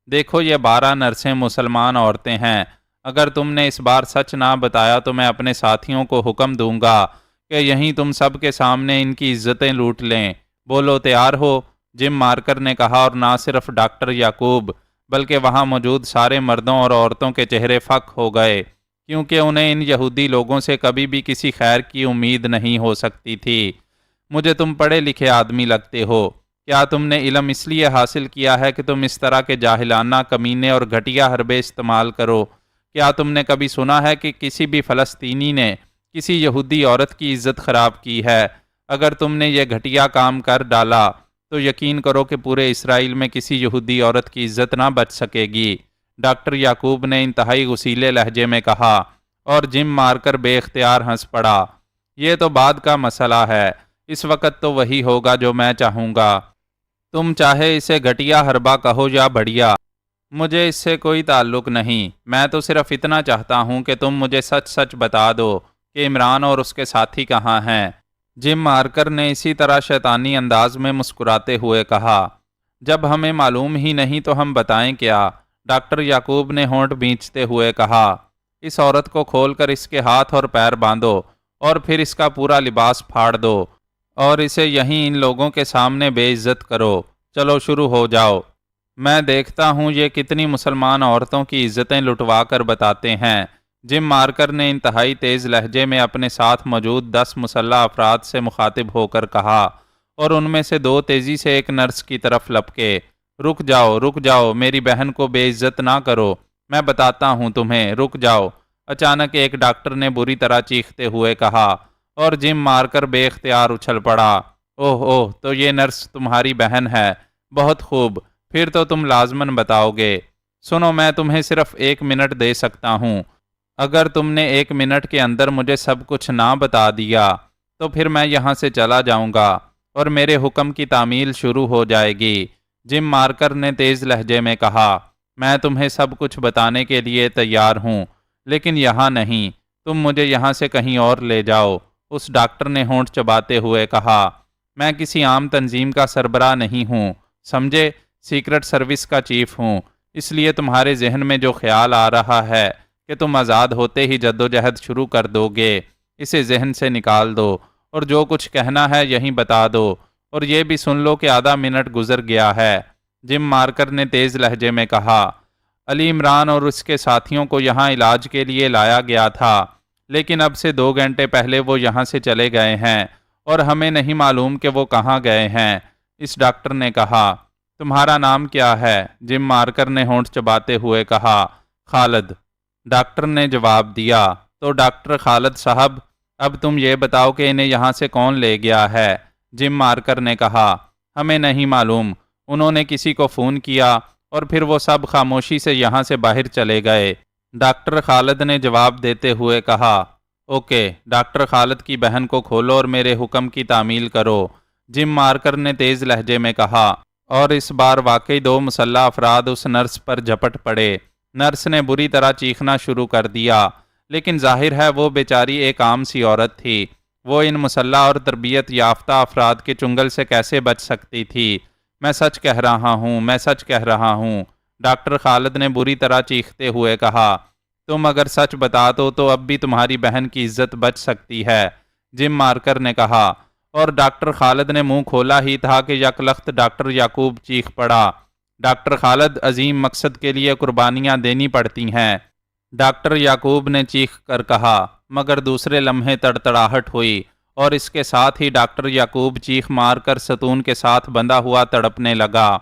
دیکھو، یہ 12 نرسیں مسلمان عورتیں ہیں، اگر تم نے اس بار سچ نہ بتایا تو میں اپنے ساتھیوں کو حکم دوں گا کہ یہیں تم سب کے سامنے ان کی عزتیں لوٹ لیں۔ بولو، تیار ہو؟ جم مارکر نے کہا، اور نہ صرف ڈاکٹر یعقوب بلکہ وہاں موجود سارے مردوں اور عورتوں کے چہرے فک ہو گئے، کیونکہ انہیں ان یہودی لوگوں سے کبھی بھی کسی خیر کی امید نہیں ہو سکتی تھی۔ مجھے تم پڑھے لکھے آدمی لگتے ہو، کیا تم نے علم اس لیے حاصل کیا ہے کہ تم اس طرح کے جاہلانہ، کمینے اور گھٹیا حربے استعمال کرو؟ کیا تم نے کبھی سنا ہے کہ کسی بھی فلسطینی نے کسی یہودی عورت کی عزت خراب کی ہے؟ اگر تم نے یہ گھٹیا کام کر ڈالا تو یقین کرو کہ پورے اسرائیل میں کسی یہودی عورت کی عزت نہ بچ سکے گی، ڈاکٹر یعقوب نے انتہائی غصیلے لہجے میں کہا، اور جم مار کر بے اختیار ہنس پڑا۔ یہ تو بعد کا مسئلہ ہے، اس وقت تو وہی ہوگا جو میں چاہوں گا، تم چاہے اسے گھٹیا حربہ کہو یا بڑھیا، مجھے اس سے کوئی تعلق نہیں، میں تو صرف اتنا چاہتا ہوں کہ تم مجھے سچ سچ بتا دو کہ عمران اور اس کے ساتھی کہاں ہیں۔ جم مارکر نے اسی طرح شیطانی انداز میں مسکراتے ہوئے کہا۔ جب ہمیں معلوم ہی نہیں تو ہم بتائیں کیا؟ ڈاکٹر یعقوب نے ہونٹ بھینچتے ہوئے کہا، اس عورت کو کھول کر اس کے ہاتھ اور پیر باندھو اور پھر اس کا پورا لباس پھاڑ دو اور اسے یہیں ان لوگوں کے سامنے بے عزت کرو۔ چلو شروع ہو جاؤ۔ میں دیکھتا ہوں یہ کتنی مسلمان عورتوں کی عزتیں لٹوا کر بتاتے ہیں۔ جم مارکر نے انتہائی تیز لہجے میں اپنے ساتھ موجود 10 مسلح افراد سے مخاطب ہو کر کہا، اور ان میں سے 2 تیزی سے ایک نرس کی طرف لپکے۔ رک جاؤ، میری بہن کو بے عزت نہ کرو، میں بتاتا ہوں تمہیں، رک جاؤ۔ اچانک ایک ڈاکٹر نے بری طرح چیختے ہوئے کہا، اور جم مارکر بے اختیار اچھل پڑا۔ اوہ، تو یہ نرس تمہاری بہن ہے، بہت خوب، پھر تو تم لازماً بتاؤ گے۔ سنو، میں تمہیں صرف 1 منٹ دے سکتا ہوں۔ اگر تم نے 1 منٹ کے اندر مجھے سب کچھ نہ بتا دیا تو پھر میں یہاں سے چلا جاؤں گا اور میرے حکم کی تعمیل شروع ہو جائے گی۔ جم مارکر نے تیز لہجے میں کہا، میں تمہیں سب کچھ بتانے کے لیے تیار ہوں، لیکن یہاں نہیں، تم مجھے یہاں سے کہیں اور لے جاؤ۔ اس ڈاکٹر نے ہونٹ چباتے ہوئے کہا، میں کسی عام تنظیم کا سربراہ نہیں ہوں، سمجھے، سیکرٹ سروس کا چیف ہوں، اس لیے تمہارے ذہن میں جو خیال آ رہا ہے کہ تم آزاد ہوتے ہی جدوجہد شروع کر دو گے، اسے ذہن سے نکال دو اور جو کچھ کہنا ہے یہیں بتا دو، اور یہ بھی سن لو کہ آدھا منٹ گزر گیا ہے۔ جم مارکر نے تیز لہجے میں کہا، علی عمران اور اس کے ساتھیوں کو یہاں علاج کے لیے لایا گیا تھا، لیکن اب سے 2 گھنٹے پہلے وہ یہاں سے چلے گئے ہیں اور ہمیں نہیں معلوم کہ وہ کہاں گئے ہیں۔ اس ڈاکٹر نے کہا، تمہارا نام کیا ہے؟ جم مارکر نے ہونٹ چباتے ہوئے کہا، خالد۔ ڈاکٹر نے جواب دیا، تو ڈاکٹر خالد صاحب، اب تم یہ بتاؤ کہ انہیں یہاں سے کون لے گیا ہے؟ جم مارکر نے کہا، ہمیں نہیں معلوم، انہوں نے کسی کو فون کیا اور پھر وہ سب خاموشی سے یہاں سے باہر چلے گئے۔ ڈاکٹر خالد نے جواب دیتے ہوئے کہا، اوکے، ڈاکٹر خالد کی بہن کو کھولو اور میرے حکم کی تعمیل کرو۔ جم مارکر نے تیز لہجے میں کہا، اور اس بار واقعی 2 مسلح افراد اس نرس پر جھپٹ پڑے۔ نرس نے بری طرح چیخنا شروع کر دیا، لیکن ظاہر ہے وہ بیچاری ایک عام سی عورت تھی، وہ ان مسلح اور تربیت یافتہ افراد کے چنگل سے کیسے بچ سکتی تھی؟ میں سچ کہہ رہا ہوں، ڈاکٹر خالد نے بری طرح چیختے ہوئے کہا، تم اگر سچ بتا دو تو اب بھی تمہاری بہن کی عزت بچ سکتی ہے۔ جم مارکر نے کہا، اور ڈاکٹر خالد نے منہ کھولا ہی تھا کہ یکلخت ڈاکٹر یعقوب چیخ پڑا، ڈاکٹر خالد، عظیم مقصد کے لیے قربانیاں دینی پڑتی ہیں۔ ڈاکٹر یعقوب نے چیخ کر کہا، مگر دوسرے لمحے تڑتڑاہٹ ہوئی اور اس کے ساتھ ہی ڈاکٹر یعقوب چیخ مار کر ستون کے ساتھ بندھا ہوا تڑپنے لگا۔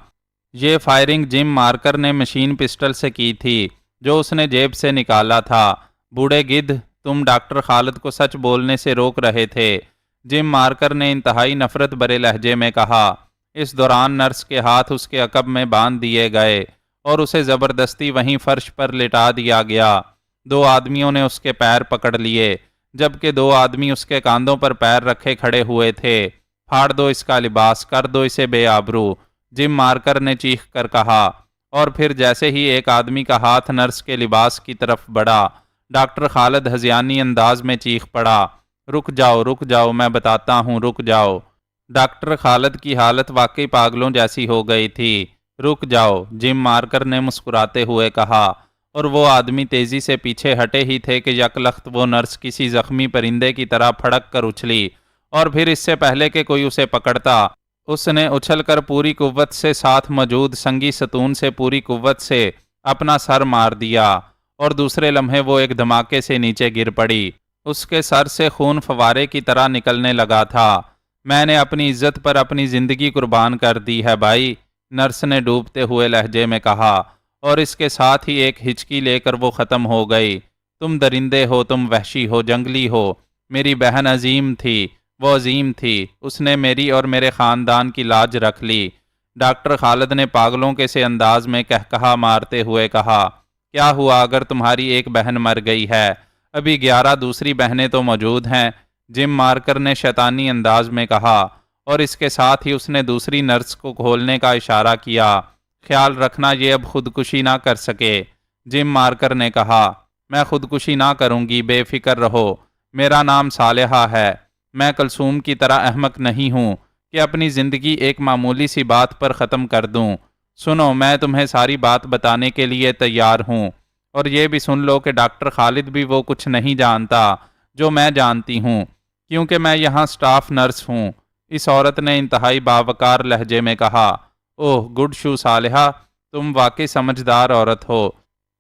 یہ فائرنگ جم مارکر نے مشین پسٹل سے کی تھی جو اس نے جیب سے نکالا تھا۔ بوڑھے گدھ، تم ڈاکٹر خالد کو سچ بولنے سے روک رہے تھے، جم مارکر نے انتہائی نفرت بھرے لہجے میں کہا۔ اس دوران نرس کے ہاتھ اس کے عقب میں باندھ دیے گئے اور اسے زبردستی وہیں فرش پر لٹا دیا گیا۔ 2 آدمیوں نے اس کے پیر پکڑ لیے، جبکہ 2 آدمی اس کے کاندھوں پر پیر رکھے کھڑے ہوئے تھے۔ پھاڑ دو اس کا لباس، کر دو اسے بے آبرو، جم مارکر نے چیخ کر کہا، اور پھر جیسے ہی ایک آدمی کا ہاتھ نرس کے لباس کی طرف بڑھا، ڈاکٹر خالد ہذیانی انداز میں چیخ پڑا، رک جاؤ، میں بتاتا ہوں، رک جاؤ۔ ڈاکٹر خالد کی حالت واقعی پاگلوں جیسی ہو گئی تھی۔ رک جاؤ، جم مارکر نے مسکراتے ہوئے کہا، اور وہ آدمی تیزی سے پیچھے ہٹے ہی تھے کہ یکلخت وہ نرس کسی زخمی پرندے کی طرح پھڑک کر اچھلی، اور پھر اس سے پہلے کہ کوئی اسے پکڑتا، اس نے اچھل کر پوری قوت سے ساتھ موجود سنگی ستون سے پوری قوت سے اپنا سر مار دیا، اور دوسرے لمحے وہ ایک دھماکے سے نیچے گر پڑی۔ اس کے سر سے خون فوارے کی طرح نکلنے لگا تھا۔ میں نے اپنی عزت پر اپنی زندگی قربان کر دی ہے بھائی، نرس نے ڈوبتے ہوئے لہجے میں کہا، اور اس کے ساتھ ہی ایک ہچکی لے کر وہ ختم ہو گئی۔ تم درندے ہو، تم وحشی ہو، جنگلی ہو، میری بہن عظیم تھی، وہ عظیم تھی، اس نے میری اور میرے خاندان کی لاج رکھ لی۔ ڈاکٹر خالد نے پاگلوں کے سے انداز میں کہا مارتے ہوئے کہا، کیا ہوا اگر تمہاری ایک بہن مر گئی ہے؟ ابھی 11 دوسری بہنیں تو موجود ہیں، جم مارکر نے شیطانی انداز میں کہا، اور اس کے ساتھ ہی اس نے دوسری نرس کو کھولنے کا اشارہ کیا۔ خیال رکھنا یہ اب خودکشی نہ کر سکے۔ جم مارکر نے کہا، میں خودکشی نہ کروں گی، بے فکر رہو، میرا نام صالحہ ہے، میں کلثوم کی طرح احمق نہیں ہوں کہ اپنی زندگی ایک معمولی سی بات پر ختم کر دوں۔ سنو، میں تمہیں ساری بات بتانے کے لیے تیار ہوں، اور یہ بھی سن لو کہ ڈاکٹر خالد بھی وہ کچھ نہیں جانتا جو میں جانتی ہوں، کیونکہ میں یہاں سٹاف نرس ہوں۔ اس عورت نے انتہائی باوقار لہجے میں کہا۔ اوہ گڈ شو صالحہ، تم واقعی سمجھدار عورت ہو۔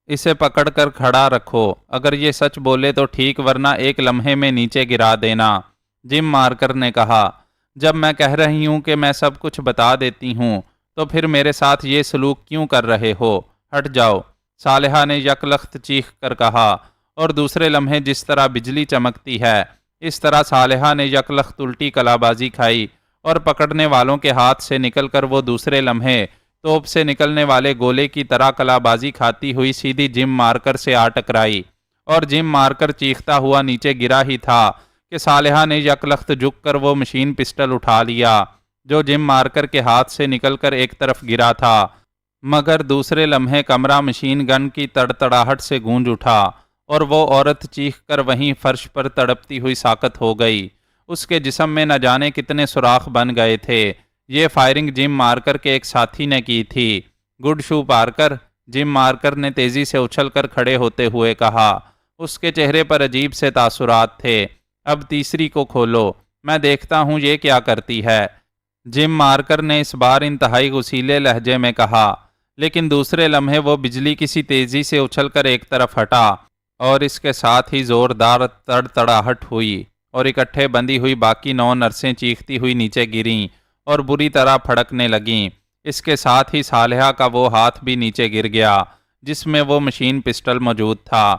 اسے پکڑ کر کھڑا رکھو، اگر یہ سچ بولے تو ٹھیک، ورنہ ایک لمحے میں نیچے گرا دینا، جم مارکر نے کہا۔ جب میں کہہ رہی ہوں کہ میں سب کچھ بتا دیتی ہوں تو پھر میرے ساتھ یہ سلوک کیوں کر رہے ہو؟ ہٹ جاؤ، صالحہ نے یکلخت چیخ کر کہا، اور دوسرے لمحے جس طرح بجلی چمکتی ہے اس طرح صالحہ نے یکلخت الٹی کلا بازی کھائی، اور پکڑنے والوں کے ہاتھ سے نکل کر وہ دوسرے لمحے توپ سے نکلنے والے گولے کی طرح کلا بازی کھاتی ہوئی سیدھی جم مارکر سے آ ٹکرائی، اور جم مارکر چیختا ہوا نیچے گرا ہی تھا کہ صالحہ نے یکلخت جھک کر وہ مشین پسٹل اٹھا لیا جو جم مارکر کے ہاتھ سے نکل کر ایک طرف گرا تھا، مگر دوسرے لمحے کمرہ مشین گن کی تڑتڑاہٹ سے گونج اٹھا، اور وہ عورت چیخ کر وہیں فرش پر تڑپتی ہوئی ساقط ہو گئی۔ اس کے جسم میں نہ جانے کتنے سوراخ بن گئے تھے۔ یہ فائرنگ جم مارکر کے ایک ساتھی نے کی تھی۔ گڈ شو پارکر، جم مارکر نے تیزی سے اچھل کر کھڑے ہوتے ہوئے کہا۔ اس کے چہرے پر عجیب سے تاثرات تھے۔ اب تیسری کو کھولو، میں دیکھتا ہوں یہ کیا کرتی ہے، جم مارکر نے اس بار انتہائی غصیلے لہجے میں کہا، لیکن دوسرے لمحے وہ بجلی کسی تیزی سے اچھل کر ایک طرف ہٹا، اور اس کے ساتھ ہی زوردار تڑتڑاہٹ ہوئی، اور اکٹھے بندھی ہوئی باقی 9 نرسیں چیختی ہوئی نیچے گریں اور بری طرح پھڑکنے لگیں۔ اس کے ساتھ ہی صالحہ کا وہ ہاتھ بھی نیچے گر گیا جس میں وہ مشین پسٹل موجود تھا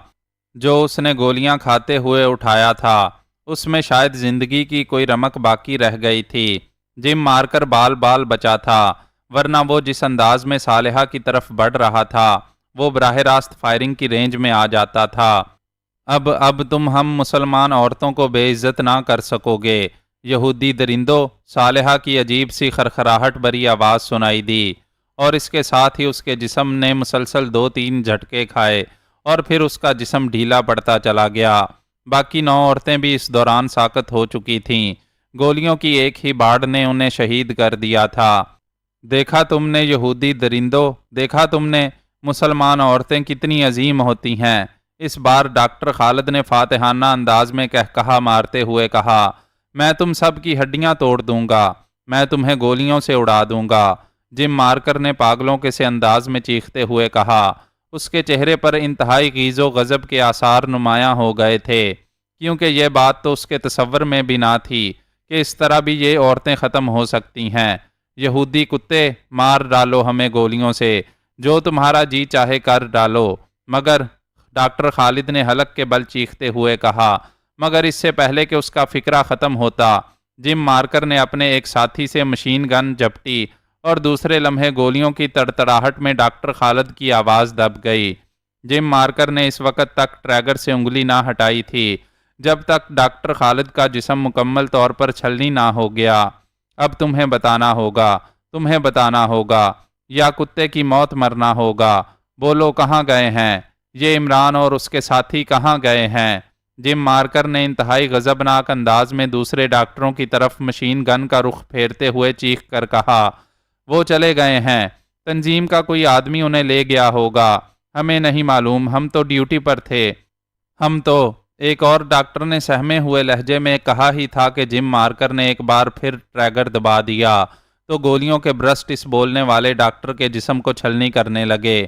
جو اس نے گولیاں کھاتے ہوئے اٹھایا تھا۔ اس میں شاید زندگی کی کوئی رمق باقی رہ گئی تھی۔ جم مارکر بال بال بچا تھا، ورنہ وہ جس انداز میں صالحہ کی طرف بڑھ رہا تھا وہ براہ راست فائرنگ کی رینج میں آ جاتا تھا۔ اب تم ہم مسلمان عورتوں کو بے عزت نہ کر سکو گے، یہودی درندو، صالحہ کی عجیب سی خرخراہٹ بری آواز سنائی دی، اور اس کے ساتھ ہی اس کے جسم نے مسلسل 2-3 جھٹکے کھائے، اور پھر اس کا جسم ڈھیلا پڑتا چلا گیا۔ باقی 9 عورتیں بھی اس دوران ساقط ہو چکی تھیں۔ گولیوں کی ایک ہی باڑ نے انہیں شہید کر دیا تھا۔ دیکھا تم نے یہودی درندو، دیکھا تم نے، مسلمان عورتیں کتنی عظیم ہوتی ہیں۔ اس بار ڈاکٹر خالد نے فاتحانہ انداز میں کہا مارتے ہوئے کہا، میں تم سب کی ہڈیاں توڑ دوں گا، میں تمہیں گولیوں سے اڑا دوں گا، جم مارکر نے پاگلوں کے سے انداز میں چیختے ہوئے کہا۔ اس کے چہرے پر انتہائی غیظ و غضب کے آثار نمایاں ہو گئے تھے، کیونکہ یہ بات تو اس کے تصور میں بھی نہ تھی کہ اس طرح بھی یہ عورتیں ختم ہو سکتی ہیں۔ یہودی کتے، مار ڈالو ہمیں گولیوں سے، جو تمہارا جی چاہے کر ڈالو، مگر ڈاکٹر خالد نے حلق کے بل چیختے ہوئے کہا، مگر اس سے پہلے کہ اس کا فکرہ ختم ہوتا، جم مارکر نے اپنے ایک ساتھی سے مشین گن جھپٹی، اور دوسرے لمحے گولیوں کی تڑتڑاہٹ میں ڈاکٹر خالد کی آواز دب گئی۔ جم مارکر نے اس وقت تک ٹریگر سے انگلی نہ ہٹائی تھی جب تک ڈاکٹر خالد کا جسم مکمل طور پر چھلنی نہ ہو گیا۔ اب تمہیں بتانا ہوگا، تمہیں بتانا ہوگا، یا کتے کی موت مرنا ہوگا۔ بولو کہاں گئے ہیں یہ عمران اور اس کے ساتھی، کہاں گئے ہیں؟ جم مارکر نے انتہائی غضبناک انداز میں دوسرے ڈاکٹروں کی طرف مشین گن کا رخ پھیرتے ہوئے چیخ کر کہا، وہ چلے گئے ہیں، تنظیم کا کوئی آدمی انہیں لے گیا ہوگا، ہمیں نہیں معلوم، ہم تو ڈیوٹی پر تھے، ہم تو۔ ایک اور ڈاکٹر نے سہمے ہوئے لہجے میں کہا ہی تھا کہ جم مارکر نے ایک بار پھر ٹریگر دبا دیا تو گولیوں کے برسٹ اس بولنے والے ڈاکٹر کے جسم کو چھلنی کرنے لگے۔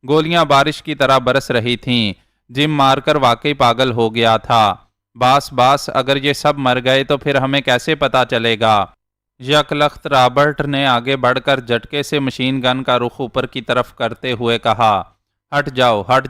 گولیاں بارش کی طرح برس رہی تھیں۔ جم مارکر واقعی پاگل ہو گیا تھا۔ باس، اگر یہ سب مر گئے تو پھر ہمیں کیسے پتا چلے گا؟ یکلخت رابرٹ نے آگے بڑھ کر جھٹکے سے مشین گن کا رخ اوپر کی طرف کرتے ہوئے کہا، ہٹ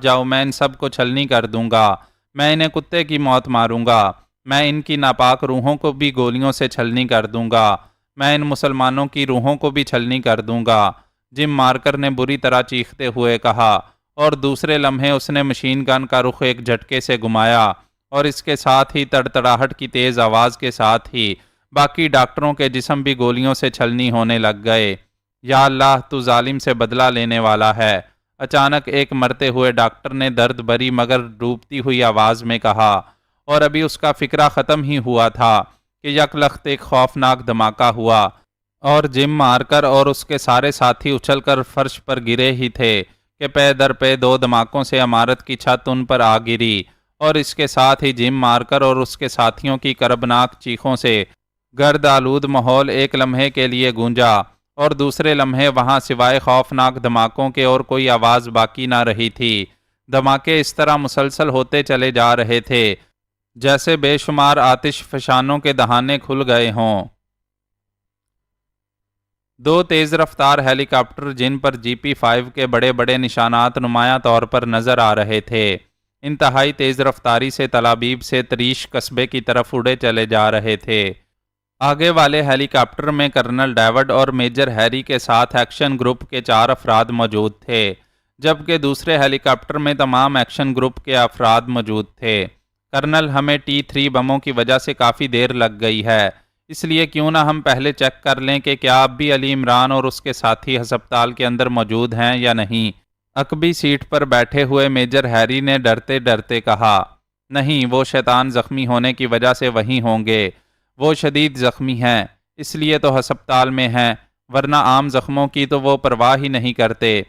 جاؤ، میں ان سب کو چھلنی کر دوں گا، میں انہیں کتے کی موت ماروں گا، میں ان کی ناپاک روحوں کو بھی گولیوں سے چھلنی کر دوں گا، میں ان مسلمانوں کی روحوں کو بھی چھلنی کر دوں گا، جم مارکر نے بری طرح چیختے ہوئے کہا، اور دوسرے لمحے اس نے مشین گن کا رخ ایک جھٹکے سے گھمایا، اور اس کے ساتھ ہی تڑتڑاہٹ کی تیز آواز کے ساتھ ہی باقی ڈاکٹروں کے جسم بھی گولیوں سے چھلنی ہونے لگ گئے۔ یا اللہ، تو ظالم سے بدلہ لینے والا ہے، اچانک ایک مرتے ہوئے ڈاکٹر نے درد بری مگر ڈوبتی ہوئی آواز میں کہا، اور ابھی اس کا فکرہ ختم ہی ہوا تھا کہ یکلخت ایک خوفناک دھماکہ ہوا، اور جم مارکر اور اس کے سارے ساتھی اچھل کر فرش پر گرے ہی تھے کہ پے در پے دو دھماکوں سے عمارت کی چھت ان پر آ گری، اور اس کے ساتھ ہی جم مارکر اور اس کے ساتھیوں کی کربناک چیخوں سے گرد آلود ماحول ایک لمحے کے لیے گونجا، اور دوسرے لمحے وہاں سوائے خوفناک دھماکوں کے اور کوئی آواز باقی نہ رہی تھی۔ دھماکے اس طرح مسلسل ہوتے چلے جا رہے تھے جیسے بے شمار آتش فشانوں کے دہانے کھل گئے ہوں۔ دو تیز رفتار ہیلی کاپٹر جن پر GP5 کے بڑے بڑے نشانات نمایاں طور پر نظر آ رہے تھے، انتہائی تیز رفتاری سے تلابیب سے تریش قصبے کی طرف اڑے چلے جا رہے تھے۔ آگے والے ہیلی کاپٹر میں کرنل ڈیوڈ اور میجر ہیری کے ساتھ ایکشن گروپ کے 4 افراد موجود تھے، جبکہ دوسرے ہیلی کاپٹر میں تمام ایکشن گروپ کے افراد موجود تھے۔ کرنل، ہمیں T3 بموں کی وجہ سے کافی دیر لگ گئی ہے، اس لیے کیوں نہ ہم پہلے چیک کر لیں کہ کیا اب بھی علی عمران اور اس کے ساتھی ہسپتال کے اندر موجود ہیں یا نہیں۔ عقبی سیٹ پر بیٹھے ہوئے میجر ہیری نے ڈرتے ڈرتے کہا، نہیں، وہ شیطان زخمی ہونے کی وجہ سے وہیں ہوں گے۔ وہ شدید زخمی ہیں، اس لیے تو ہسپتال میں ہیں، ورنہ عام زخموں کی تو وہ پرواہ ہی نہیں کرتے۔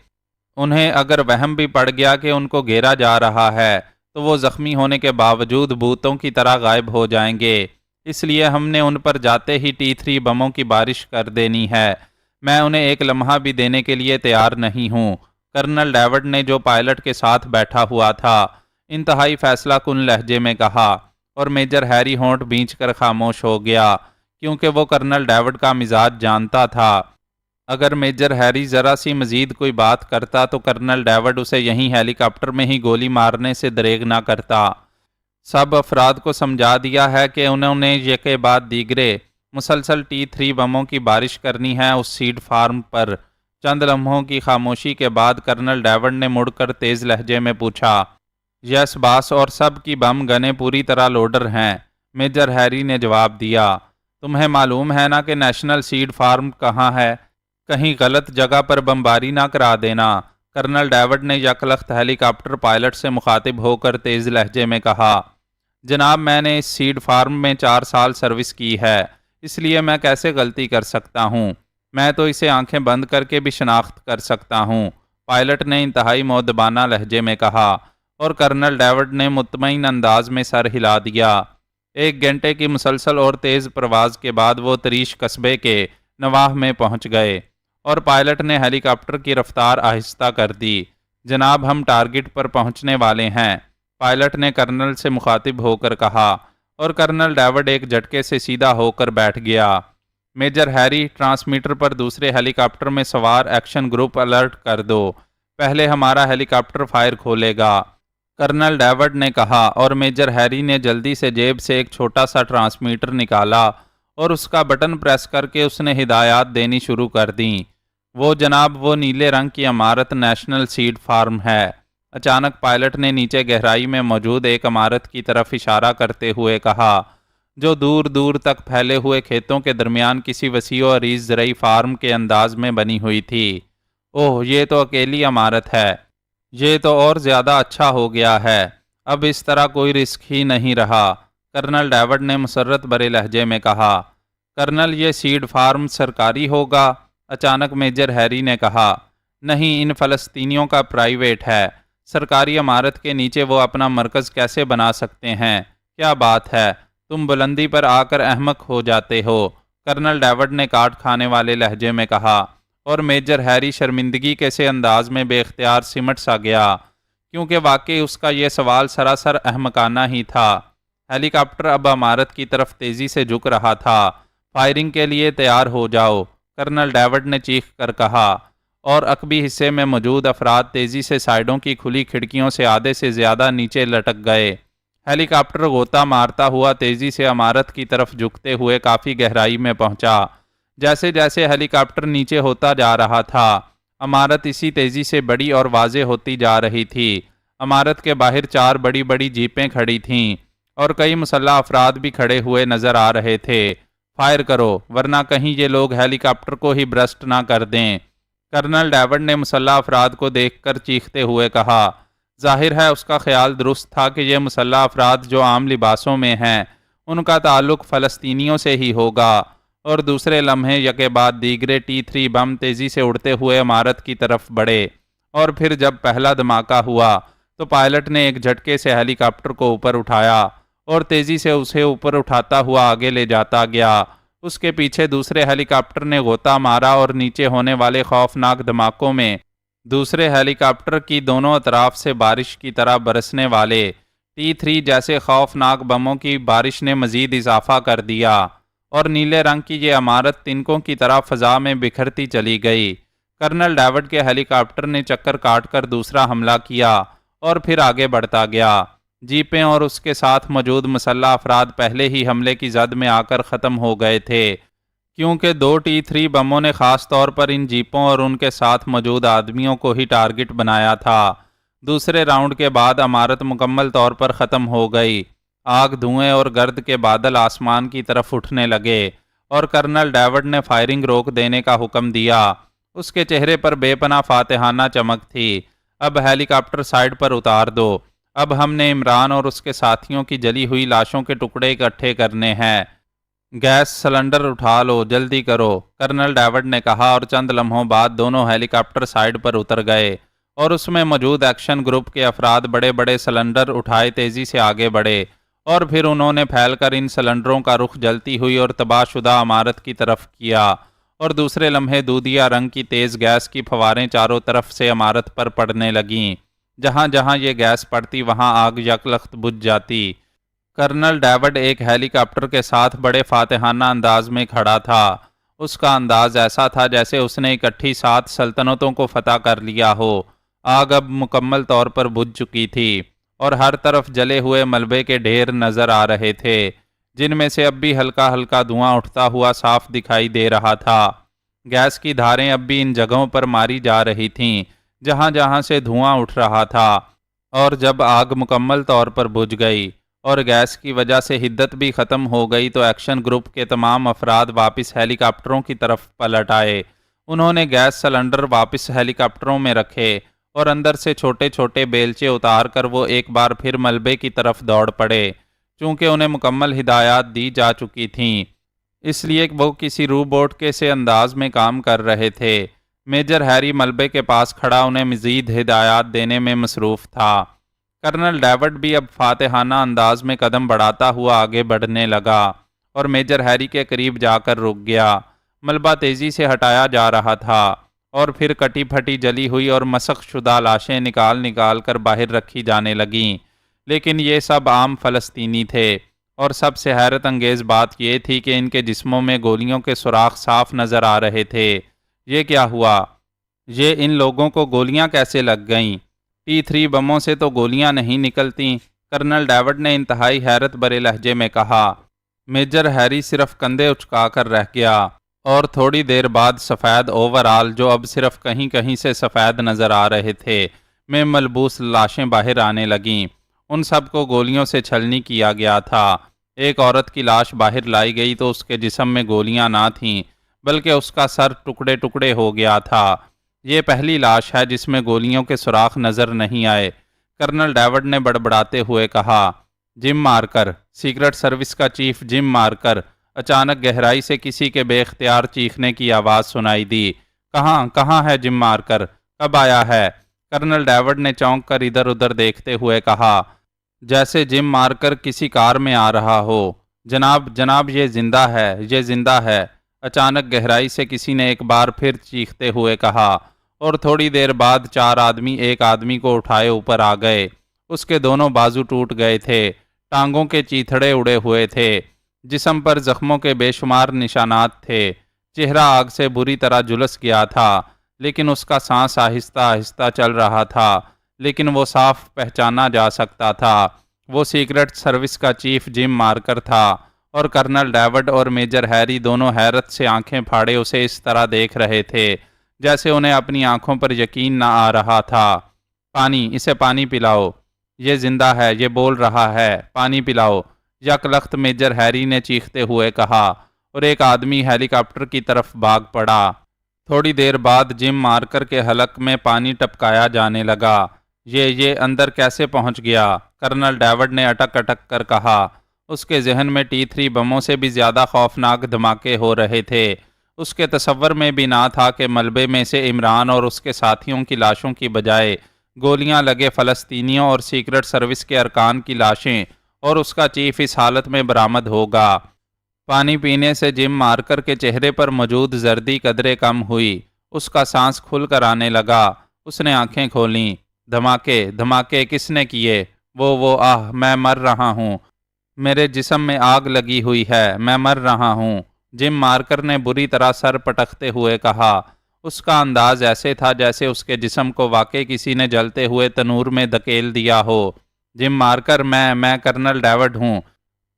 انہیں اگر وہم بھی پڑ گیا کہ ان کو گھیرا جا رہا ہے تو وہ زخمی ہونے کے باوجود بھوتوں کی طرح غائب ہو جائیں گے، اس لیے ہم نے ان پر جاتے ہی T3 بموں کی بارش کر دینی ہے۔ میں انہیں ایک لمحہ بھی دینے کے لیے تیار نہیں ہوں۔ کرنل ڈیوڈ نے، جو پائلٹ کے ساتھ بیٹھا ہوا تھا، انتہائی فیصلہ کن لہجے میں کہا، اور میجر ہیری ہونٹ بھینچ کر خاموش ہو گیا، کیونکہ وہ کرنل ڈیوڈ کا مزاج جانتا تھا۔ اگر میجر ہیری ذرا سی مزید کوئی بات کرتا تو کرنل ڈیوڈ اسے یہیں ہیلی کاپٹر میں ہی گولی مارنے سے دریغ نہ کرتا۔ سب افراد کو سمجھا دیا ہے کہ انہوں نے یکے بعد دیگرے مسلسل T3 بموں کی بارش کرنی ہے اس سیڈ فارم پر۔ چند لمحوں کی خاموشی کے بعد کرنل ڈیوڈ نے مڑ کر تیز لہجے میں پوچھا، یس باس، اور سب کی بم گنیں پوری طرح لوڈر ہیں؟ میجر ہیری نے جواب دیا، تمہیں معلوم ہے نا کہ نیشنل سیڈ فارم کہاں ہے؟ کہیں غلط جگہ پر بمباری نہ کرا دینا۔ کرنل ڈیوڈ نے یکلخت ہیلی کاپٹر پائلٹ سے مخاطب ہو کر تیز لہجے میں کہا، جناب، میں نے اس سیڈ فارم میں 4 سال سروس کی ہے، اس لیے میں کیسے غلطی کر سکتا ہوں؟ میں تو اسے آنکھیں بند کر کے بھی شناخت کر سکتا ہوں، پائلٹ نے انتہائی مؤدبانہ لہجے میں کہا، اور کرنل ڈیوڈ نے مطمئن انداز میں سر ہلا دیا۔ 1 گھنٹے کی مسلسل اور تیز پرواز کے بعد وہ تریش قصبے کے نواح میں پہنچ گئے، اور پائلٹ نے ہیلی کاپٹر کی رفتار آہستہ کر دی۔ جناب، ہم ٹارگٹ پر پہنچنے والے ہیں، پائلٹ نے کرنل سے مخاطب ہو کر کہا، اور کرنل ڈیوڈ ایک جھٹکے سے سیدھا ہو کر بیٹھ گیا۔ میجر ہیری، ٹرانسمیٹر پر دوسرے ہیلی کاپٹر میں سوار ایکشن گروپ الرٹ کر دو، پہلے ہمارا ہیلی کاپٹر فائر کھولے گا، کرنل ڈیوڈ نے کہا، اور میجر ہیری نے جلدی سے جیب سے ایک چھوٹا سا ٹرانسمیٹر نکالا اور اس کا بٹن پریس کر کے اس نے ہدایات دینی شروع کر دیں۔ وہ جناب، وہ نیلے رنگ کی عمارت نیشنل سیڈ فارم ہے۔ اچانک پائلٹ نے نیچے گہرائی میں موجود ایک عمارت کی طرف اشارہ کرتے ہوئے کہا، جو دور دور تک پھیلے ہوئے کھیتوں کے درمیان کسی وسیع و عریض زرعی فارم کے انداز میں بنی ہوئی تھی۔ اوہ، یہ تو اکیلی عمارت ہے، یہ تو اور زیادہ اچھا ہو گیا ہے، اب اس طرح کوئی رسک ہی نہیں رہا، کرنل ڈیوڈ نے مسرت بھرے لہجے میں کہا۔ کرنل، یہ سیڈ فارم سرکاری ہوگا؟ اچانک میجر ہیری نے کہا، نہیں، ان فلسطینیوں کا پرائیویٹ ہے، سرکاری عمارت کے نیچے وہ اپنا مرکز کیسے بنا سکتے ہیں؟ کیا بات ہے، تم بلندی پر آ کر احمق ہو جاتے ہو، کرنل ڈیوڈ نے کاٹ کھانے والے لہجے میں کہا، اور میجر ہیری شرمندگی کے سے انداز میں بے اختیار سمٹ سا گیا، کیونکہ واقعی اس کا یہ سوال سراسر احمقانہ ہی تھا۔ ہیلی کاپٹر اب عمارت کی طرف تیزی سے جھک رہا تھا۔ فائرنگ کے لیے تیار ہو جاؤ، کرنل ڈیوڈ نے چیخ کر کہا، اور عقبی حصے میں موجود افراد تیزی سے سائیڈوں کی کھلی کھڑکیوں سے آدھے سے زیادہ نیچے لٹک گئے۔ ہیلی کاپٹر غوطہ مارتا ہوا تیزی سے عمارت کی طرف جھکتے ہوئے کافی گہرائی میں پہنچا۔ جیسے جیسے ہیلی کاپٹر نیچے ہوتا جا رہا تھا، عمارت اسی تیزی سے بڑی اور واضح ہوتی جا رہی تھی۔ عمارت کے باہر 4 بڑی بڑی جیپیں کھڑی تھیں، اور کئی مسلح افراد بھی کھڑے ہوئے نظر آ رہے تھے۔ فائر کرو، ورنہ کہیں یہ لوگ ہیلی کاپٹر کو ہی برسٹ نہ کر دیں، کرنل ڈیوڈ نے مسلح افراد کو دیکھ کر چیختے ہوئے کہا۔ ظاہر ہے اس کا خیال درست تھا کہ یہ مسلح افراد جو عام لباسوں میں ہیں، ان کا تعلق فلسطینیوں سے ہی ہوگا، اور دوسرے لمحے یکے بعد دیگرے T-3 بم تیزی سے اڑتے ہوئے عمارت کی طرف بڑھے، اور پھر جب پہلا دھماکہ ہوا تو پائلٹ نے ایک جھٹکے سے ہیلی کاپٹر کو اوپر اٹھایا اور تیزی سے اسے اوپر اٹھاتا ہوا آگے لے جاتا گیا۔ اس کے پیچھے دوسرے ہیلی کاپٹر نے غوطہ مارا اور نیچے ہونے والے خوفناک دھماکوں میں دوسرے ہیلی کاپٹر کی دونوں اطراف سے بارش کی طرح برسنے والے T-3 جیسے خوفناک بموں کی بارش نے مزید اضافہ کر دیا، اور نیلے رنگ کی یہ عمارت تنکوں کی طرح فضا میں بکھرتی چلی گئی۔ کرنل ڈیوڈ کے ہیلی کاپٹر نے چکر کاٹ کر دوسرا حملہ کیا اور پھر آگے بڑھتا گیا۔ جیپیں اور اس کے ساتھ موجود مسلح افراد پہلے ہی حملے کی زد میں آ کر ختم ہو گئے تھے، کیونکہ دو T-3 بموں نے خاص طور پر ان جیپوں اور ان کے ساتھ موجود آدمیوں کو ہی ٹارگٹ بنایا تھا۔ دوسرے راؤنڈ کے بعد عمارت مکمل طور پر ختم ہو گئی۔ آگ، دھوئیں اور گرد کے بادل آسمان کی طرف اٹھنے لگے، اور کرنل ڈیوڈ نے فائرنگ روک دینے کا حکم دیا۔ اس کے چہرے پر بے پناہ فاتحانہ چمک تھی۔ اب ہیلی کاپٹر سائیڈ پر اتار دو، اب ہم نے عمران اور اس کے ساتھیوں کی جلی ہوئی لاشوں کے ٹکڑے اکٹھے کرنے ہیں۔ گیس سلنڈر اٹھا لو، جلدی کرو، کرنل ڈیوڈ نے کہا، اور چند لمحوں بعد دونوں ہیلی کاپٹر سائیڈ پر اتر گئے، اور اس میں موجود ایکشن گروپ کے افراد بڑے بڑے سلنڈر اٹھائے تیزی سے آگے بڑھے، اور پھر انہوں نے پھیل کر ان سلنڈروں کا رخ جلتی ہوئی اور تباہ شدہ عمارت کی طرف کیا، اور دوسرے لمحے دودھیا رنگ کی تیز گیس کی فواریں چاروں طرف سے عمارت پر پڑنے لگیں۔ جہاں جہاں یہ گیس پڑتی وہاں آگ یکلخت بجھ جاتی۔ کرنل ڈیوڈ ایک ہیلی کاپٹر کے ساتھ بڑے فاتحانہ انداز میں کھڑا تھا۔ اس کا انداز ایسا تھا جیسے اس نے اکٹھی 7 سلطنتوں کو فتح کر لیا ہو۔ آگ اب مکمل طور پر بجھ چکی تھی، اور ہر طرف جلے ہوئے ملبے کے ڈھیر نظر آ رہے تھے، جن میں سے اب بھی ہلکا ہلکا دھواں اٹھتا ہوا صاف دکھائی دے رہا تھا۔ گیس کی دھاریں اب بھی ان جگہوں پر ماری جا رہی تھیں جہاں جہاں سے دھواں اٹھ رہا تھا، اور جب آگ مکمل طور پر بجھ گئی اور گیس کی وجہ سے حدت بھی ختم ہو گئی تو ایکشن گروپ کے تمام افراد واپس ہیلی کاپٹروں کی طرف پلٹ آئے۔ انہوں نے گیس سلنڈر واپس ہیلی کاپٹروں میں رکھے، اور اندر سے چھوٹے چھوٹے بیلچے اتار کر وہ ایک بار پھر ملبے کی طرف دوڑ پڑے۔ چونکہ انہیں مکمل ہدایات دی جا چکی تھیں، اس لیے وہ کسی رو بوٹ کے سے انداز میں کام کر رہے تھے۔ میجر ہیری ملبے کے پاس کھڑا انہیں مزید ہدایات دینے میں مصروف تھا۔ کرنل ڈیوڈ بھی اب فاتحانہ انداز میں قدم بڑھاتا ہوا آگے بڑھنے لگا، اور میجر ہیری کے قریب جا کر رک گیا۔ ملبہ تیزی سے ہٹایا جا رہا تھا، اور پھر کٹی پھٹی جلی ہوئی اور مسخ شدہ لاشیں نکال نکال کر باہر رکھی جانے لگیں، لیکن یہ سب عام فلسطینی تھے، اور سب سے حیرت انگیز بات یہ تھی کہ ان کے جسموں میں گولیوں کے سوراخ صاف نظر آ رہے تھے۔ یہ کیا ہوا؟ یہ ان لوگوں کو گولیاں کیسے لگ گئیں؟ T-3 بموں سے تو گولیاں نہیں نکلتیں، کرنل ڈیوڈ نے انتہائی حیرت بھرے لہجے میں کہا۔ میجر ہیری صرف کندھے اچکا کر رہ گیا، اور تھوڑی دیر بعد سفید اوورآل، جو اب صرف کہیں کہیں سے سفید نظر آ رہے تھے، میں ملبوس لاشیں باہر آنے لگیں۔ ان سب کو گولیوں سے چھلنی کیا گیا تھا۔ ایک عورت کی لاش باہر لائی گئی تو اس کے جسم میں گولیاں نہ تھیں، بلکہ اس کا سر ٹکڑے ٹکڑے ہو گیا تھا۔ یہ پہلی لاش ہے جس میں گولیوں کے سوراخ نظر نہیں آئے، کرنل ڈیوڈ نے بڑبڑاتے ہوئے کہا۔ جم مارکر، سیکرٹ سروس کا چیف جم مارکر۔ اچانک گہرائی سے کسی کے بے اختیار چیخنے کی آواز سنائی دی۔ کہاں ہے جم مارکر؟ کب آیا ہے؟ کرنل ڈیوڈ نے چونک کر ادھر ادھر دیکھتے ہوئے کہا، جیسے جم مارکر کسی کار میں آ رہا ہو۔ جناب یہ زندہ ہے، یہ زندہ ہے، اچانک گہرائی سے کسی نے ایک بار پھر چیختے ہوئے کہا، اور تھوڑی دیر بعد 4 آدمی ایک آدمی کو اٹھائے اوپر آ گئے۔ اس کے دونوں بازو ٹوٹ گئے تھے، ٹانگوں کے چیتھڑے اڑے ہوئے تھے، جسم پر زخموں کے بے شمار نشانات تھے، چہرہ آگ سے بری طرح جھلس گیا تھا، لیکن اس کا سانس آہستہ آہستہ چل رہا تھا، لیکن وہ صاف پہچانا جا سکتا تھا۔ وہ سیکرٹ سروس کا چیف جم مارکر تھا، اور کرنل ڈیوڈ اور میجر ہیری دونوں حیرت سے آنکھیں پھاڑے اسے اس طرح دیکھ رہے تھے جیسے انہیں اپنی آنکھوں پر یقین نہ آ رہا تھا۔ پانی، اسے پانی پلاؤ، یہ زندہ ہے، یہ بول رہا ہے، پانی پلاؤ، یک لخت میجر ہیری نے چیختے ہوئے کہا، اور ایک آدمی ہیلی کاپٹر کی طرف بھاگ پڑا۔ تھوڑی دیر بعد جم مارکر کے حلق میں پانی ٹپکایا جانے لگا۔ یہ اندر کیسے پہنچ گیا؟ کرنل ڈیوڈ نے اٹک اٹک کر کہا۔ اس کے ذہن میں T3 بموں سے بھی زیادہ خوفناک دھماکے ہو رہے تھے۔ اس کے تصور میں بھی نہ تھا کہ ملبے میں سے عمران اور اس کے ساتھیوں کی لاشوں کی بجائے گولیاں لگے فلسطینیوں اور سیکرٹ سروس کے ارکان کی لاشیں اور اس کا چیف اس حالت میں برآمد ہوگا۔ پانی پینے سے جم مارکر کے چہرے پر موجود زردی قدرے کم ہوئی۔ اس کا سانس کھل کر آنے لگا۔ اس نے آنکھیں کھولیں۔ دھماکے کس نے کیے؟ وہ میں مر رہا ہوں۔ میرے جسم میں آگ لگی ہوئی ہے، میں مر رہا ہوں۔ جم مارکر نے بری طرح سر پٹکتے ہوئے کہا۔ اس کا انداز ایسے تھا جیسے اس کے جسم کو واقعی کسی نے جلتے ہوئے تنور میں دھکیل دیا ہو۔ جم مارکر، میں کرنل ڈیوڈ ہوں،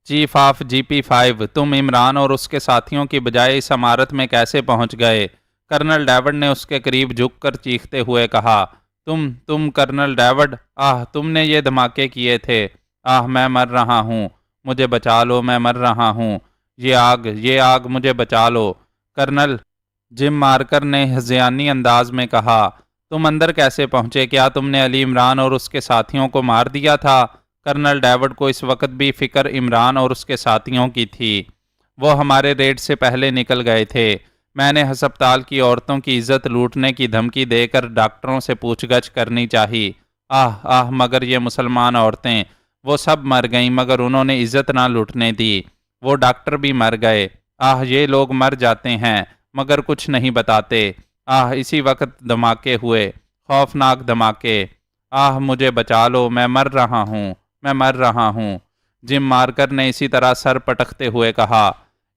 چیف آف GP5۔ تم عمران اور اس کے ساتھیوں کی بجائے اس عمارت میں کیسے پہنچ گئے؟ کرنل ڈیوڈ نے اس کے قریب جھک کر چیختے ہوئے کہا۔ تم کرنل ڈیوڈ، تم نے یہ دھماکے کیے تھے۔ میں مر رہا ہوں، مجھے بچا لو، میں مر رہا ہوں۔ یہ آگ مجھے بچا لو۔ کرنل، جم مارکر نے ہذیانی انداز میں کہا۔ تم اندر کیسے پہنچے؟ کیا تم نے علی عمران اور اس کے ساتھیوں کو مار دیا تھا؟ کرنل ڈیوڈ کو اس وقت بھی فکر عمران اور اس کے ساتھیوں کی تھی۔ وہ ہمارے ریڈ سے پہلے نکل گئے تھے۔ میں نے ہسپتال کی عورتوں کی عزت لوٹنے کی دھمکی دے کر ڈاکٹروں سے پوچھ گچھ کرنی چاہی۔ مگر یہ مسلمان عورتیں، وہ سب مر گئیں، مگر انہوں نے عزت نہ لوٹنے دی۔ وہ ڈاکٹر بھی مر گئے۔ یہ لوگ مر جاتے ہیں مگر کچھ نہیں بتاتے۔ اسی وقت دھماکے ہوئے، خوفناک دھماکے۔ مجھے بچا لو، میں مر رہا ہوں، میں مر رہا ہوں۔ جم مارکر نے اسی طرح سر پٹکتے ہوئے کہا۔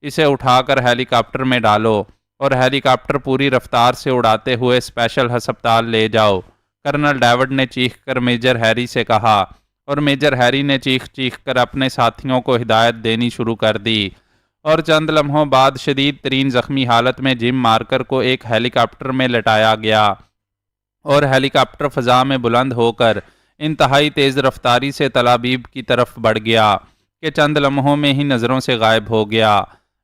اسے اٹھا کر ہیلی کاپٹر میں ڈالو اور ہیلی کاپٹر پوری رفتار سے اڑاتے ہوئے اسپیشل ہسپتال لے جاؤ۔ کرنل ڈیوڈ نے چیخ کر میجر ہیری سے کہا، اور میجر ہیری نے چیخ کر اپنے ساتھیوں کو ہدایت دینی شروع کر دی۔ اور چند لمحوں بعد شدید ترین زخمی حالت میں جم مارکر کو ایک ہیلی کاپٹر میں لٹایا گیا اور ہیلی کاپٹر فضا میں بلند ہو کر انتہائی تیز رفتاری سے تل ابیب کی طرف بڑھ گیا کہ چند لمحوں میں ہی نظروں سے غائب ہو گیا۔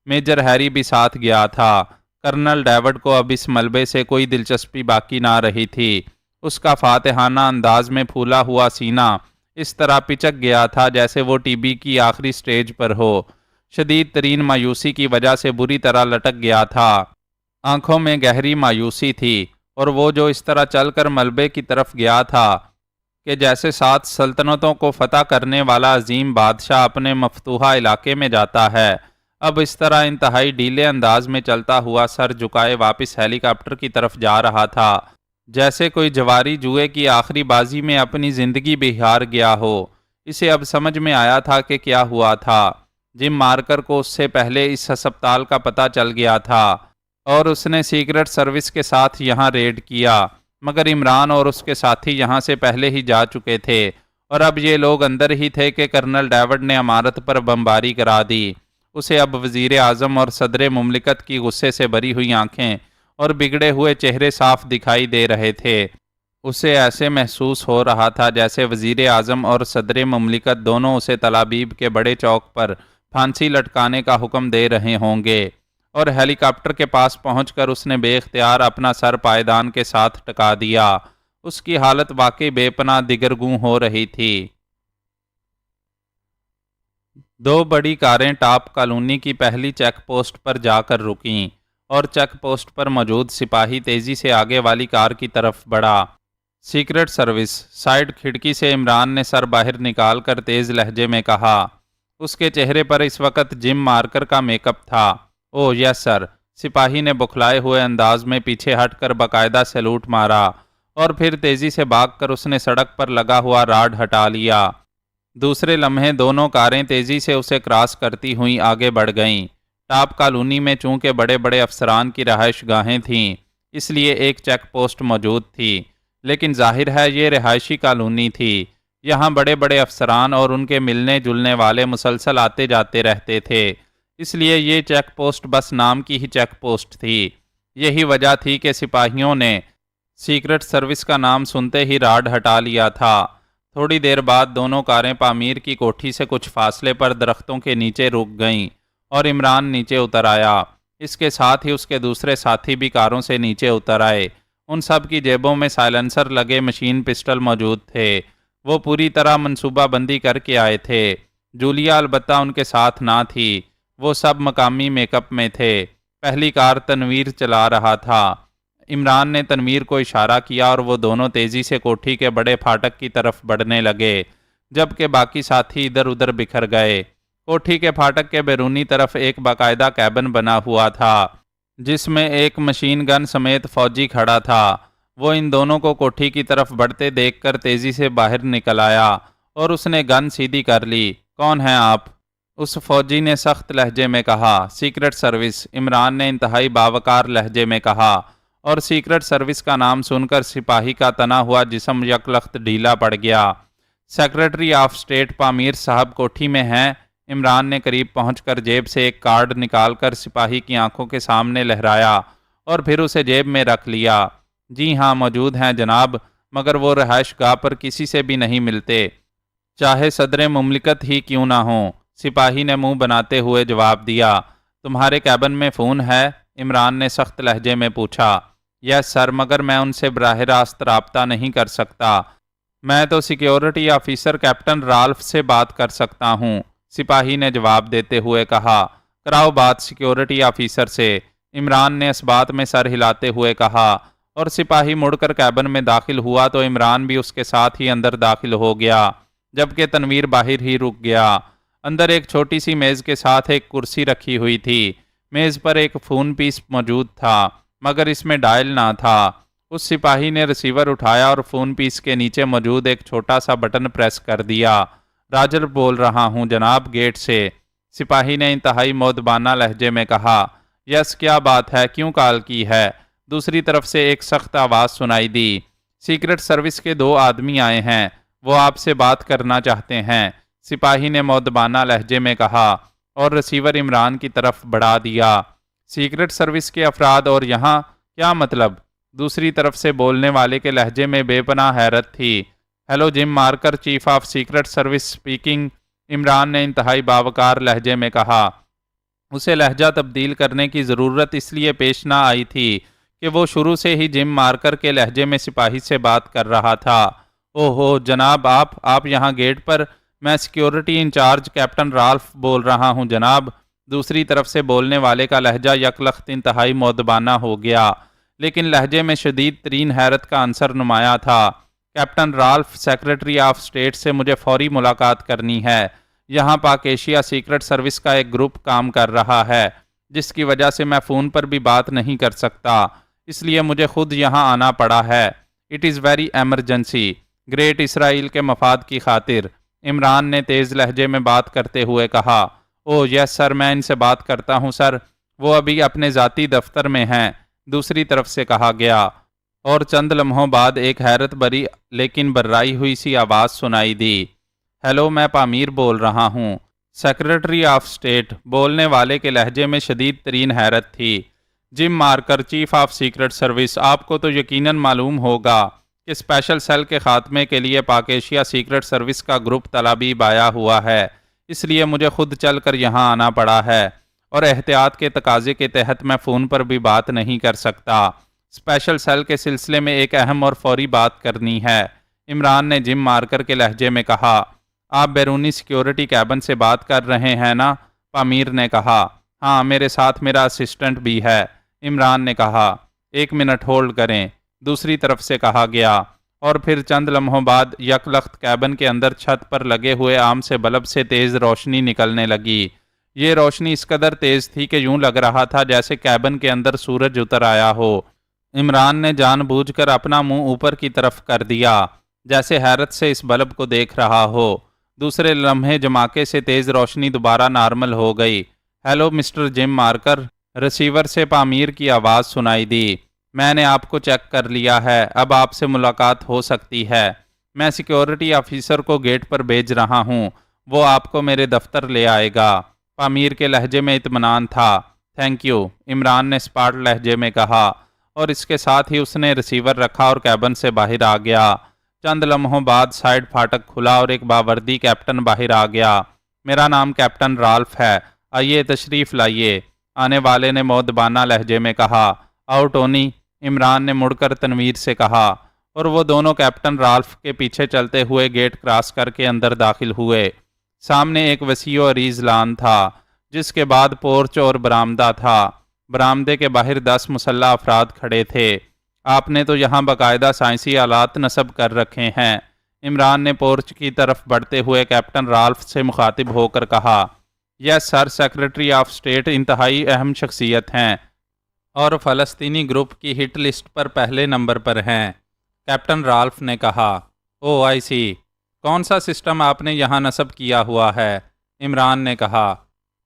میجر ہیری بھی ساتھ گیا تھا۔ کرنل ڈیوڈ کو اب اس ملبے سے کوئی دلچسپی باقی نہ رہی تھی۔ اس کا فاتحانہ انداز میں پھولا ہوا سینہ اس طرح پچک گیا تھا جیسے وہ TB کی آخری سٹیج پر ہو۔ شدید ترین مایوسی کی وجہ سے بری طرح لٹک گیا تھا۔ آنکھوں میں گہری مایوسی تھی اور وہ جو اس طرح چل کر ملبے کی طرف گیا تھا کہ جیسے 7 سلطنتوں کو فتح کرنے والا عظیم بادشاہ اپنے مفتوحہ علاقے میں جاتا ہے، اب اس طرح انتہائی ڈھیلے انداز میں چلتا ہوا سر جھکائے واپس ہیلی کاپٹر کی طرف جا رہا تھا، جیسے کوئی جواری جوئے کی آخری بازی میں اپنی زندگی بھی ہار گیا ہو۔ اسے اب سمجھ میں آیا تھا کہ کیا ہوا تھا۔ جم مارکر کو اس سے پہلے اس ہسپتال کا پتہ چل گیا تھا اور اس نے سیکرٹ سروس کے ساتھ یہاں ریڈ کیا، مگر عمران اور اس کے ساتھی یہاں سے پہلے ہی جا چکے تھے اور اب یہ لوگ اندر ہی تھے کہ کرنل ڈیوڈ نے عمارت پر بمباری کرا دی۔ اسے اب وزیر اعظم اور صدر مملکت کی غصے سے بھری ہوئی آنکھیں اور بگڑے ہوئے چہرے صاف دکھائی دے رہے تھے۔ اسے ایسے محسوس ہو رہا تھا جیسے وزیر اعظم اور صدر مملکت دونوں اسے تل ابیب کے بڑے چوک پر پھانسی لٹکانے کا حکم دے رہے ہوں گے، اور ہیلی کاپٹر کے پاس پہنچ کر اس نے بے اختیار اپنا سر پائیدان کے ساتھ ٹکا دیا۔ اس کی حالت واقعی بے پناہ دگرگوں ہو رہی تھی۔ 2 بڑی کاریں ٹاپ کالونی کی پہلی چیک پوسٹ پر جا کر رکیں اور چیک پوسٹ پر موجود سپاہی تیزی سے آگے والی کار کی طرف بڑھا۔ سیکرٹ سروس سائیڈ کھڑکی سے عمران نے سر باہر نکال کر تیز لہجے میں کہا۔ اس کے چہرے پر اس وقت جم مارکر کا میک اپ تھا۔ اوہ یس سر، سپاہی نے بکھلائے ہوئے انداز میں پیچھے ہٹ کر باقاعدہ سیلوٹ مارا اور پھر تیزی سے بھاگ کر اس نے سڑک پر لگا ہوا راڈ ہٹا لیا۔ دوسرے لمحے دونوں کاریں تیزی سے اسے کراس کرتی ہوئیں آگے بڑھ گئیں۔ ٹاپ کالونی میں چونکہ بڑے بڑے افسران کی رہائش گاہیں تھیں، اس لیے ایک چیک پوسٹ موجود تھی، لیکن ظاہر ہے یہ رہائشی کالونی تھی۔ یہاں بڑے بڑے افسران اور ان کے ملنے جلنے والے مسلسل آتے جاتے رہتے تھے، اس لیے یہ چیک پوسٹ بس نام کی ہی چیک پوسٹ تھی۔ یہی وجہ تھی کہ سپاہیوں نے سیکرٹ سروس کا نام سنتے ہی راڈ ہٹا لیا تھا۔ تھوڑی دیر بعد دونوں کاریں پامیر کی کوٹھی سے کچھ فاصلے پر درختوں کے نیچے رک گئیں اور عمران نیچے اتر آیا۔ اس کے ساتھ ہی اس کے دوسرے ساتھی بھی کاروں سے نیچے اتر آئے۔ ان سب کی جیبوں میں سائلنسر لگے مشین پسٹل موجود تھے۔ وہ پوری طرح منصوبہ بندی کر کے آئے تھے۔ جولیا البتہ ان کے ساتھ نہ تھی، وہ سب مقامی میک اپ میں تھے۔ پہلی کار تنویر چلا رہا تھا۔ عمران نے تنویر کو اشارہ کیا اور وہ دونوں تیزی سے کوٹھی کے بڑے پھاٹک کی طرف بڑھنے لگے، جبکہ باقی ساتھی ادھر ادھر بکھر گئے۔ کوٹھی کے پھاٹک کے بیرونی طرف ایک باقاعدہ کیبن بنا ہوا تھا، جس میں ایک مشین گن سمیت فوجی کھڑا تھا۔ وہ ان دونوں کو کوٹھی کی طرف بڑھتے دیکھ کر تیزی سے باہر نکل آیا اور اس نے گن سیدھی کر لی۔ کون ہیں آپ؟ اس فوجی نے سخت لہجے میں کہا۔ سیکرٹ سروس، عمران نے انتہائی باوقار لہجے میں کہا، اور سیکرٹ سروس کا نام سن کر سپاہی کا تنا ہوا جسم یکلخت ڈھیلا پڑ گیا۔ سیکرٹری آف اسٹیٹ پامیر صاحب کوٹھی میں ہیں؟ عمران نے قریب پہنچ کر جیب سے ایک کارڈ نکال کر سپاہی کی آنکھوں کے سامنے لہرایا اور پھر اسے جیب میں رکھ لیا۔ جی ہاں موجود ہیں جناب، مگر وہ رہائش گاہ پر کسی سے بھی نہیں ملتے، چاہے صدر مملکت ہی کیوں نہ ہوں، سپاہی نے منہ بناتے ہوئے جواب دیا۔ تمہارے کیبن میں فون ہے؟ عمران نے سخت لہجے میں پوچھا۔ یس سر، مگر میں ان سے براہ راست رابطہ نہیں کر سکتا۔ میں تو سیکیورٹی آفیسر کیپٹن رالف سے بات کر سکتا ہوں، سپاہی نے جواب دیتے ہوئے کہا۔ کراؤ بات سیکیورٹی آفیسر سے، عمران نے اس بات میں سر ہلاتے ہوئے کہا، اور سپاہی مڑ کر کیبن میں داخل ہوا تو عمران بھی اس کے ساتھ ہی اندر داخل ہو گیا، جبکہ تنویر باہر ہی رک گیا۔ اندر ایک چھوٹی سی میز کے ساتھ ایک کرسی رکھی ہوئی تھی۔ میز پر ایک فون پیس موجود تھا، مگر اس میں ڈائل نہ تھا۔ اس سپاہی نے ریسیور اٹھایا اور فون پیس کے نیچے موجود ایک چھوٹا سا بٹن پریس کر دیا۔ راجر بول رہا ہوں جناب، گیٹ سے، سپاہی نے انتہائی مؤدبانہ لہجے میں کہا۔ یس، کیا بات ہے، کیوں کال کی ہے؟ دوسری طرف سے ایک سخت آواز سنائی دی۔ سیکرٹ سروس کے 2 آدمی آئے ہیں، وہ آپ سے بات کرنا چاہتے ہیں، سپاہی نے مؤدبانہ لہجے میں کہا اور ریسیور عمران کی طرف بڑھا دیا۔ سیکرٹ سروس کے افراد اور یہاں کیا مطلب؟ دوسری طرف سے بولنے والے کے لہجے میں بے پناہ حیرت تھی۔ Hello gym Marker, chief of secret service speaking, Imran نے انتہائی باوقار لہجے میں کہا۔ اسے لہجہ تبدیل کرنے کی ضرورت اس لیے پیش نہ آئی تھی کہ وہ شروع سے ہی جم مارکر کے لہجے میں سپاہی سے بات کر رہا تھا۔ اوہو جناب، آپ یہاں گیٹ پر؟ میں سیکیورٹی انچارج کیپٹن رالف بول رہا ہوں جناب۔ دوسری طرف سے بولنے والے کا لہجہ یکلخت انتہائی مؤدبانہ ہو گیا، لیکن لہجے میں شدید ترین حیرت کا عنصر نمایاں تھا۔ Captain Ralph, secretary of state سے مجھے فوری ملاقات کرنی ہے۔ یہاں پاک ایشیا سیکرٹ سروس کا ایک گروپ کام کر رہا ہے، جس کی وجہ سے میں فون پر بھی بات نہیں کر سکتا، اس لیے مجھے خود یہاں آنا پڑا ہے۔ It is very emergency, great Israel کے مفاد کی خاطر، عمران نے تیز لہجے میں بات کرتے ہوئے کہا۔ او یس سر، میں ان سے بات کرتا ہوں سر، وہ ابھی اپنے ذاتی دفتر میں ہیں، دوسری طرف سے کہا گیا، اور چند لمحوں بعد ایک حیرت بری لیکن بررائی ہوئی سی آواز سنائی دی۔ ہیلو، میں پامیر بول رہا ہوں، سیکرٹری آف اسٹیٹ۔ بولنے والے کے لہجے میں شدید ترین حیرت تھی۔ Jim Marker, chief of secret service, آپ کو تو یقیناً معلوم ہوگا کہ اسپیشل سیل کے خاتمے کے لیے پاک ایشیا سیکرٹ سروس کا گروپ طلابیب آیا ہوا ہے، اس لیے مجھے خود چل کر یہاں آنا پڑا ہے، اور احتیاط کے تقاضے کے تحت میں فون پر بھی بات نہیں کر سکتا۔ اسپیشل سیل کے سلسلے میں ایک اہم اور فوری بات کرنی ہے، عمران نے جم مارکر کے لہجے میں کہا۔ آپ بیرونی سیکیورٹی کیبن سے بات کر رہے ہیں نا؟ پامیر نے کہا۔ ہاں، میرے ساتھ میرا اسسٹنٹ بھی ہے، عمران نے کہا۔ 1 منٹ ہولڈ کریں، دوسری طرف سے کہا گیا، اور پھر چند لمحوں بعد یکلخت کیبن کے اندر چھت پر لگے ہوئے عام سے بلب سے تیز روشنی نکلنے لگی۔ یہ روشنی اس قدر تیز تھی کہ یوں لگ رہا تھا جیسے کیبن کے اندر سورج اتر آیا ہو۔ عمران نے جان بوجھ کر اپنا منہ اوپر کی طرف کر دیا، جیسے حیرت سے اس بلب کو دیکھ رہا ہو۔ دوسرے لمحے جماکے سے تیز روشنی دوبارہ نارمل ہو گئی۔ ہیلو مسٹر جم مارکر، ریسیور سے پامیر کی آواز سنائی دی۔ میں نے آپ کو چیک کر لیا ہے، اب آپ سے ملاقات ہو سکتی ہے۔ میں سیکیورٹی آفیسر کو گیٹ پر بھیج رہا ہوں، وہ آپ کو میرے دفتر لے آئے گا۔ پامیر کے لہجے میں اطمینان تھا۔ تھینک یو، عمران نے سپاٹ لہجے میں کہا، اور اس کے ساتھ ہی اس نے ریسیور رکھا اور کیبن سے باہر آ گیا۔ چند لمحوں بعد سائیڈ پھاٹک کھلا اور ایک باوردی کیپٹن باہر آ گیا۔ میرا نام کیپٹن رالف ہے، آئیے تشریف لائیے، آنے والے نے مؤدبانہ لہجے میں کہا۔ آؤ ٹونی، عمران نے مڑ کر تنویر سے کہا، اور وہ دونوں کیپٹن رالف کے پیچھے چلتے ہوئے گیٹ کراس کر کے اندر داخل ہوئے۔ سامنے ایک وسیع و عریض لان تھا، جس کے بعد پورچ اور برآمدہ تھا۔ برآمدے کے باہر 10 مسلح افراد کھڑے تھے۔ آپ نے تو یہاں باقاعدہ سائنسی آلات نصب کر رکھے ہیں۔ عمران نے پورچ کی طرف بڑھتے ہوئے کیپٹن رالف سے مخاطب ہو کر کہا، یس سر، سیکرٹری آف اسٹیٹ انتہائی اہم شخصیت ہیں اور فلسطینی گروپ کی ہٹ لسٹ پر پہلے نمبر پر ہیں۔ کیپٹن رالف نے کہا، او آئی سی، کون سا سسٹم آپ نے یہاں نصب کیا ہوا ہے؟ عمران نے کہا،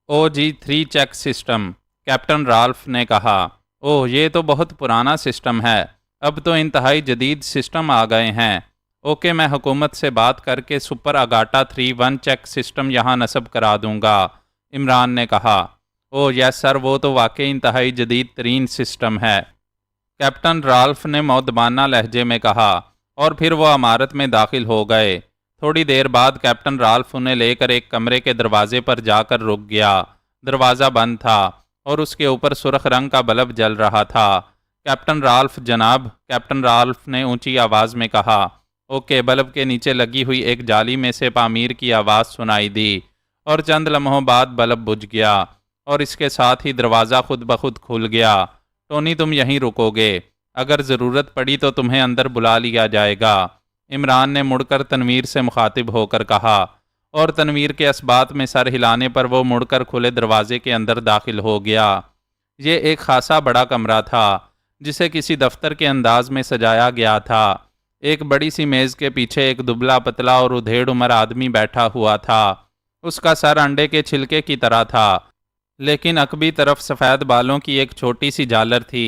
OG-3 check system. Captain Ralph نے کہا، اوہ یہ تو بہت پرانا سسٹم ہے، اب تو انتہائی جدید سسٹم آ گئے ہیں۔ اوکے، میں حکومت سے بات کر کے سپر اگاٹا 3-1 چیک سسٹم یہاں نصب کرا دوں گا۔ عمران نے کہا، اوہ یس سر، وہ تو واقعی انتہائی جدید ترین سسٹم ہے۔ کیپٹن رالف نے مؤدبانہ لہجے میں کہا، اور پھر وہ عمارت میں داخل ہو گئے۔ تھوڑی دیر بعد کیپٹن رالف انہیں لے کر ایک کمرے کے دروازے پر جا کر رک گیا۔ دروازہ بند تھا اور اس کے اوپر سرخ رنگ کا بلب جل رہا تھا۔ کیپٹن رالف جناب، کیپٹن رالف نے اونچی آواز میں کہا۔ اوکے، بلب کے نیچے لگی ہوئی ایک جالی میں سے پامیر کی آواز سنائی دی اور چند لمحوں بعد بلب بجھ گیا اور اس کے ساتھ ہی دروازہ خود بخود کھل گیا۔ ٹونی، تم یہیں رکو گے، اگر ضرورت پڑی تو تمہیں اندر بلا لیا جائے گا۔ عمران نے مڑ کر تنویر سے مخاطب ہو کر کہا، اور تنویر کے اسبات میں سر ہلانے پر وہ مڑ کر کھلے دروازے کے اندر داخل ہو گیا۔ یہ ایک خاصا بڑا کمرہ تھا جسے کسی دفتر کے انداز میں سجایا گیا تھا۔ ایک بڑی سی میز کے پیچھے ایک دبلا پتلا اور ادھیڑ عمر آدمی بیٹھا ہوا تھا۔ اس کا سر انڈے کے چھلکے کی طرح تھا، لیکن عقبی طرف سفید بالوں کی ایک چھوٹی سی جالر تھی۔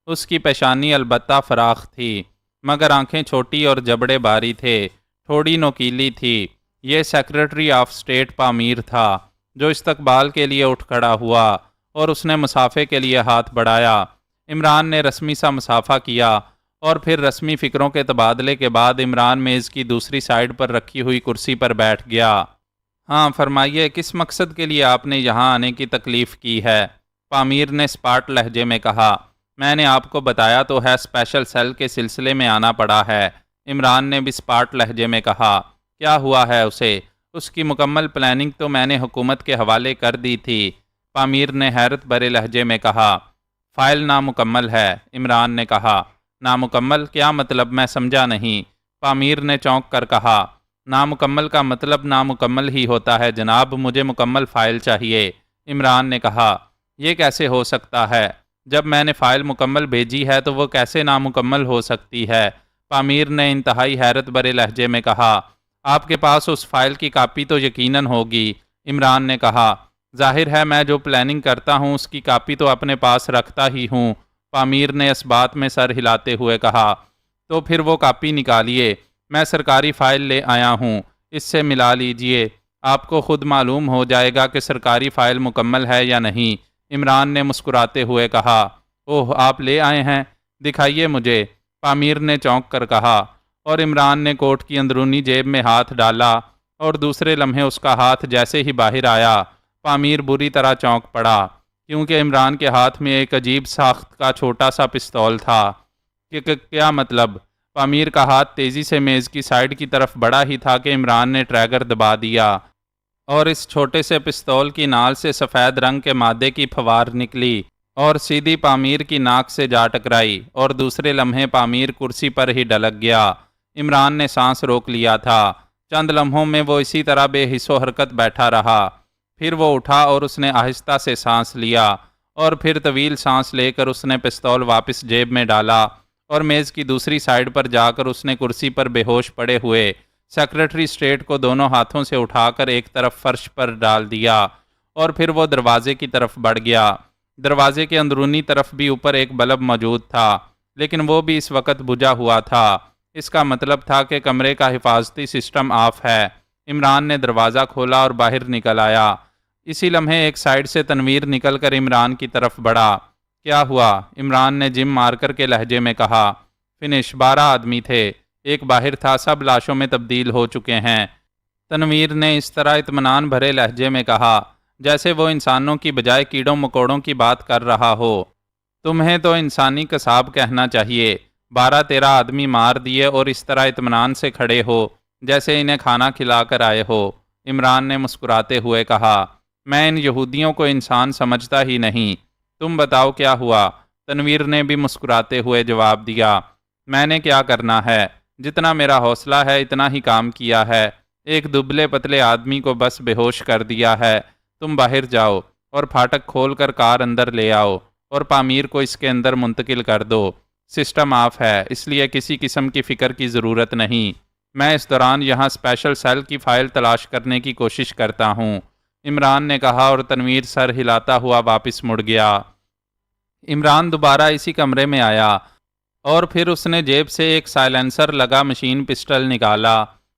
اس کی پیشانی البتہ فراخ تھی، مگر آنکھیں چھوٹی اور جبڑے باری تھے، تھوڑی نوکیلی تھی۔ یہ سیکرٹری آف اسٹیٹ پامیر تھا، جو استقبال کے لیے اٹھ کھڑا ہوا اور اس نے مصافحے کے لیے ہاتھ بڑھایا۔ عمران نے رسمی سا مصافحہ کیا اور پھر رسمی فکروں کے تبادلے کے بعد عمران میز کی دوسری سائیڈ پر رکھی ہوئی کرسی پر بیٹھ گیا۔ ہاں فرمائیے، کس مقصد کے لیے آپ نے یہاں آنے کی تکلیف کی ہے؟ پامیر نے اسپاٹ لہجے میں کہا۔ میں نے آپ کو بتایا تو ہے، اسپیشل سیل کے سلسلے میں آنا پڑا ہے۔ عمران نے بھی اسپاٹ لہجے میں کہا۔ کیا ہوا ہے اسے؟ اس کی مکمل پلاننگ تو میں نے حکومت کے حوالے کر دی تھی، پامیر نے حیرت بھرے لہجے میں کہا۔ فائل نامکمل ہے، عمران نے کہا۔ نامکمل؟ کیا مطلب؟ میں سمجھا نہیں، پامیر نے چونک کر کہا۔ نامکمل کا مطلب نامکمل ہی ہوتا ہے جناب، مجھے مکمل فائل چاہیے، عمران نے کہا۔ یہ کیسے ہو سکتا ہے؟ جب میں نے فائل مکمل بھیجی ہے تو وہ کیسے نامکمل ہو سکتی ہے؟ پامیر نے انتہائی حیرت بھرے لہجے میں کہا۔ آپ کے پاس اس فائل کی کاپی تو یقیناً ہوگی، عمران نے کہا۔ ظاہر ہے، میں جو پلاننگ کرتا ہوں اس کی کاپی تو اپنے پاس رکھتا ہی ہوں، پامیر نے اس بات میں سر ہلاتے ہوئے کہا۔ تو پھر وہ کاپی نکالیے، میں سرکاری فائل لے آیا ہوں، اس سے ملا لیجئے، آپ کو خود معلوم ہو جائے گا کہ سرکاری فائل مکمل ہے یا نہیں، عمران نے مسکراتے ہوئے کہا۔ اوہ، آپ لے آئے ہیں؟ دکھائیے مجھے، پامیر نے چونک کر کہا، اور عمران نے کوٹ کی اندرونی جیب میں ہاتھ ڈالا اور دوسرے لمحے اس کا ہاتھ جیسے ہی باہر آیا، پامیر بری طرح چونک پڑا، کیونکہ عمران کے ہاتھ میں ایک عجیب ساخت کا چھوٹا سا پستول تھا۔ کیا مطلب؟ پامیر کا ہاتھ تیزی سے میز کی سائیڈ کی طرف بڑھا ہی تھا کہ عمران نے ٹریگر دبا دیا اور اس چھوٹے سے پستول کی نال سے سفید رنگ کے مادے کی پھوار نکلی اور سیدھی پامیر کی ناک سے جا ٹکرائی، اور دوسرے لمحے پامیر کرسی پر ہی ڈلک گیا۔ عمران نے سانس روک لیا تھا۔ چند لمحوں میں وہ اسی طرح بے حس و حرکت بیٹھا رہا، پھر وہ اٹھا اور اس نے آہستہ سے سانس لیا، اور پھر طویل سانس لے کر اس نے پستول واپس جیب میں ڈالا اور میز کی دوسری سائیڈ پر جا کر اس نے کرسی پر بے ہوش پڑے ہوئے سیکرٹری اسٹیٹ کو دونوں ہاتھوں سے اٹھا کر ایک طرف فرش پر ڈال دیا، اور پھر وہ دروازے کی طرف بڑھ گیا۔ دروازے کے اندرونی طرف بھی اوپر ایک بلب موجود تھا، لیکن وہ بھی اس وقت بجھا ہوا تھا۔ اس کا مطلب تھا کہ کمرے کا حفاظتی سسٹم آف ہے۔ عمران نے دروازہ کھولا اور باہر نکل آیا۔ اسی لمحے ایک سائیڈ سے تنویر نکل کر عمران کی طرف بڑھا۔ کیا ہوا؟ عمران نے جم مارکر کے لہجے میں کہا۔ فنش، 12 آدمی تھے، ایک باہر تھا، سب لاشوں میں تبدیل ہو چکے ہیں، تنویر نے اس طرح اطمینان بھرے لہجے میں کہا جیسے وہ انسانوں کی بجائے کیڑوں مکوڑوں کی بات کر رہا ہو۔ تمہیں تو انسانی قصاب کہنا چاہیے، 12-13 آدمی مار دیے اور اس طرح اطمینان سے کھڑے ہو جیسے انہیں کھانا کھلا کر آئے ہو۔ عمران نے مسکراتے ہوئے کہا، میں ان یہودیوں کو انسان سمجھتا ہی نہیں۔ تم بتاؤ کیا ہوا؟ تنویر نے بھی مسکراتے ہوئے جواب دیا، میں نے کیا کرنا ہے؟ جتنا میرا حوصلہ ہے اتنا ہی کام کیا ہے۔ ایک دبلے پتلے آدمی کو بس بے ہوش کر دیا ہے۔ تم باہر جاؤ اور پھاٹک کھول کر کار اندر لے آؤ اور پامیر کو اس کے اندر منتقل کر دو۔ سسٹم آف ہے، اس لیے کسی قسم کی فکر کی ضرورت نہیں۔ میں اس دوران یہاں اسپیشل سیل کی فائل تلاش کرنے کی کوشش کرتا ہوں، عمران نے کہا اور تنویر سر ہلاتا ہوا واپس مڑ گیا۔ عمران دوبارہ اسی کمرے میں آیا اور پھر اس نے جیب سے ایک سائلنسر لگا مشین پسٹل نکالا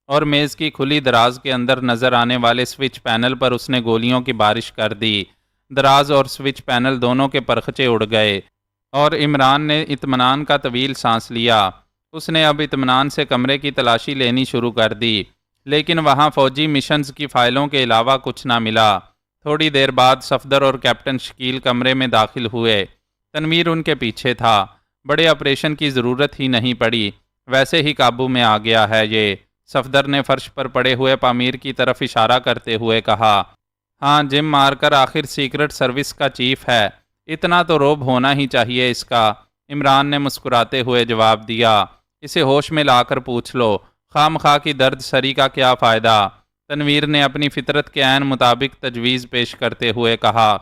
اور میز کی کھلی دراز کے اندر نظر آنے والے سوئچ پینل پر اس نے گولیوں کی بارش کر دی۔ دراز اور سوئچ پینل دونوں کے پرخچے اڑ گئے اور عمران نے اطمینان کا طویل سانس لیا۔ اس نے اب اطمینان سے کمرے کی تلاشی لینی شروع کر دی، لیکن وہاں فوجی مشنز کی فائلوں کے علاوہ کچھ نہ ملا۔ تھوڑی دیر بعد صفدر اور کیپٹن شکیل کمرے میں داخل ہوئے۔ تنویر ان کے پیچھے تھا۔ بڑے آپریشن کی ضرورت ہی نہیں پڑی، ویسے ہی قابو میں آ گیا ہے یہ، صفدر نے فرش پر پڑے ہوئے پامیر کی طرف اشارہ کرتے ہوئے کہا۔ ہاں، جم مارکر آخر سیکرٹ سروس کا چیف ہے، اتنا تو روب ہونا ہی چاہیے اس کا، عمران نے مسکراتے ہوئے جواب دیا۔ اسے ہوش میں لا کر پوچھ لو، خواہ مخواہ کی درد سری کا کیا فائدہ؟ تنویر نے اپنی فطرت کے عین مطابق تجویز پیش کرتے ہوئے کہا،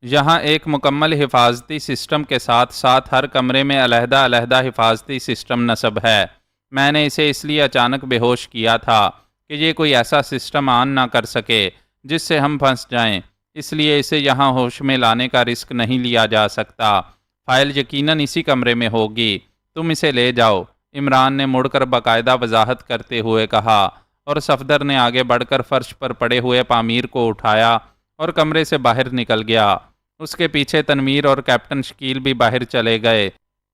یہاں ایک مکمل حفاظتی سسٹم کے ساتھ ساتھ ہر کمرے میں علیحدہ علیحدہ حفاظتی سسٹم نصب ہے۔ میں نے اسے اس لیے اچانک بے ہوش کیا تھا کہ یہ کوئی ایسا سسٹم آن نہ کر سکے جس سے ہم پھنس جائیں، اس لیے اسے یہاں ہوش میں لانے کا رسک نہیں لیا جا سکتا۔ فائل یقیناً اسی کمرے میں ہوگی، تم اسے لے جاؤ، عمران نے مڑ کر باقاعدہ وضاحت کرتے ہوئے کہا، اور صفدر نے آگے بڑھ کر فرش پر پڑے ہوئے پامیر کو اٹھایا اور کمرے سے باہر نکل گیا۔ اس کے پیچھے تنویر اور کیپٹن شکیل بھی باہر چلے گئے۔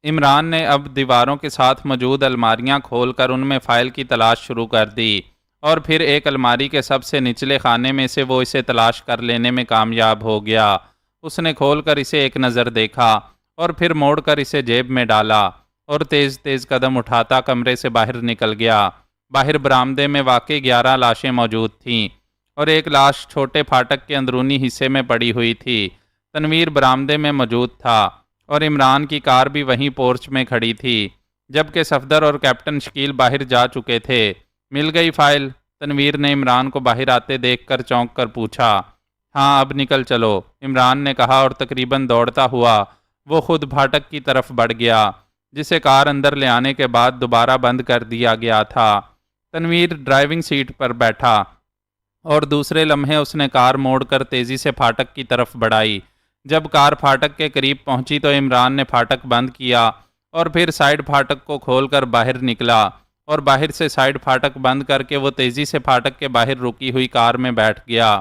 عمران نے اب دیواروں کے ساتھ موجود الماریاں کھول کر ان میں فائل کی تلاش شروع کر دی، اور پھر ایک الماری کے سب سے نچلے خانے میں سے وہ اسے تلاش کر لینے میں کامیاب ہو گیا۔ اس نے کھول کر اسے ایک نظر دیکھا اور پھر موڑ کر اسے جیب میں ڈالا اور تیز تیز قدم اٹھاتا کمرے سے باہر نکل گیا۔ باہر برآمدے میں واقع 11 لاشیں موجود تھیں اور ایک لاش چھوٹے پھاٹک کے اندرونی حصے میں پڑی ہوئی تھی۔ تنویر برآمدے میں موجود تھا اور عمران کی کار بھی وہیں پورچ میں کھڑی تھی، جبکہ صفدر اور کیپٹن شکیل باہر جا چکے تھے۔ مل گئی فائل؟ تنویر نے عمران کو باہر آتے دیکھ کر چونک کر پوچھا۔ ہاں، اب نکل چلو، عمران نے کہا اور تقریباً دوڑتا ہوا وہ خود پھاٹک کی طرف بڑھ گیا، جسے کار اندر لے آنے کے بعد دوبارہ بند کر دیا گیا تھا۔ تنویر ڈرائیونگ سیٹ پر بیٹھا اور دوسرے لمحے اس نے کار موڑ کر تیزی سے پھاٹک کی طرف بڑھائی۔ جب کار پھاٹک کے قریب پہنچی تو عمران نے پھاٹک بند کیا اور پھر سائیڈ پھاٹک کو کھول کر باہر نکلا، اور باہر سے سائیڈ پھاٹک بند کر کے وہ تیزی سے پھاٹک کے باہر رکی ہوئی کار میں بیٹھ گیا۔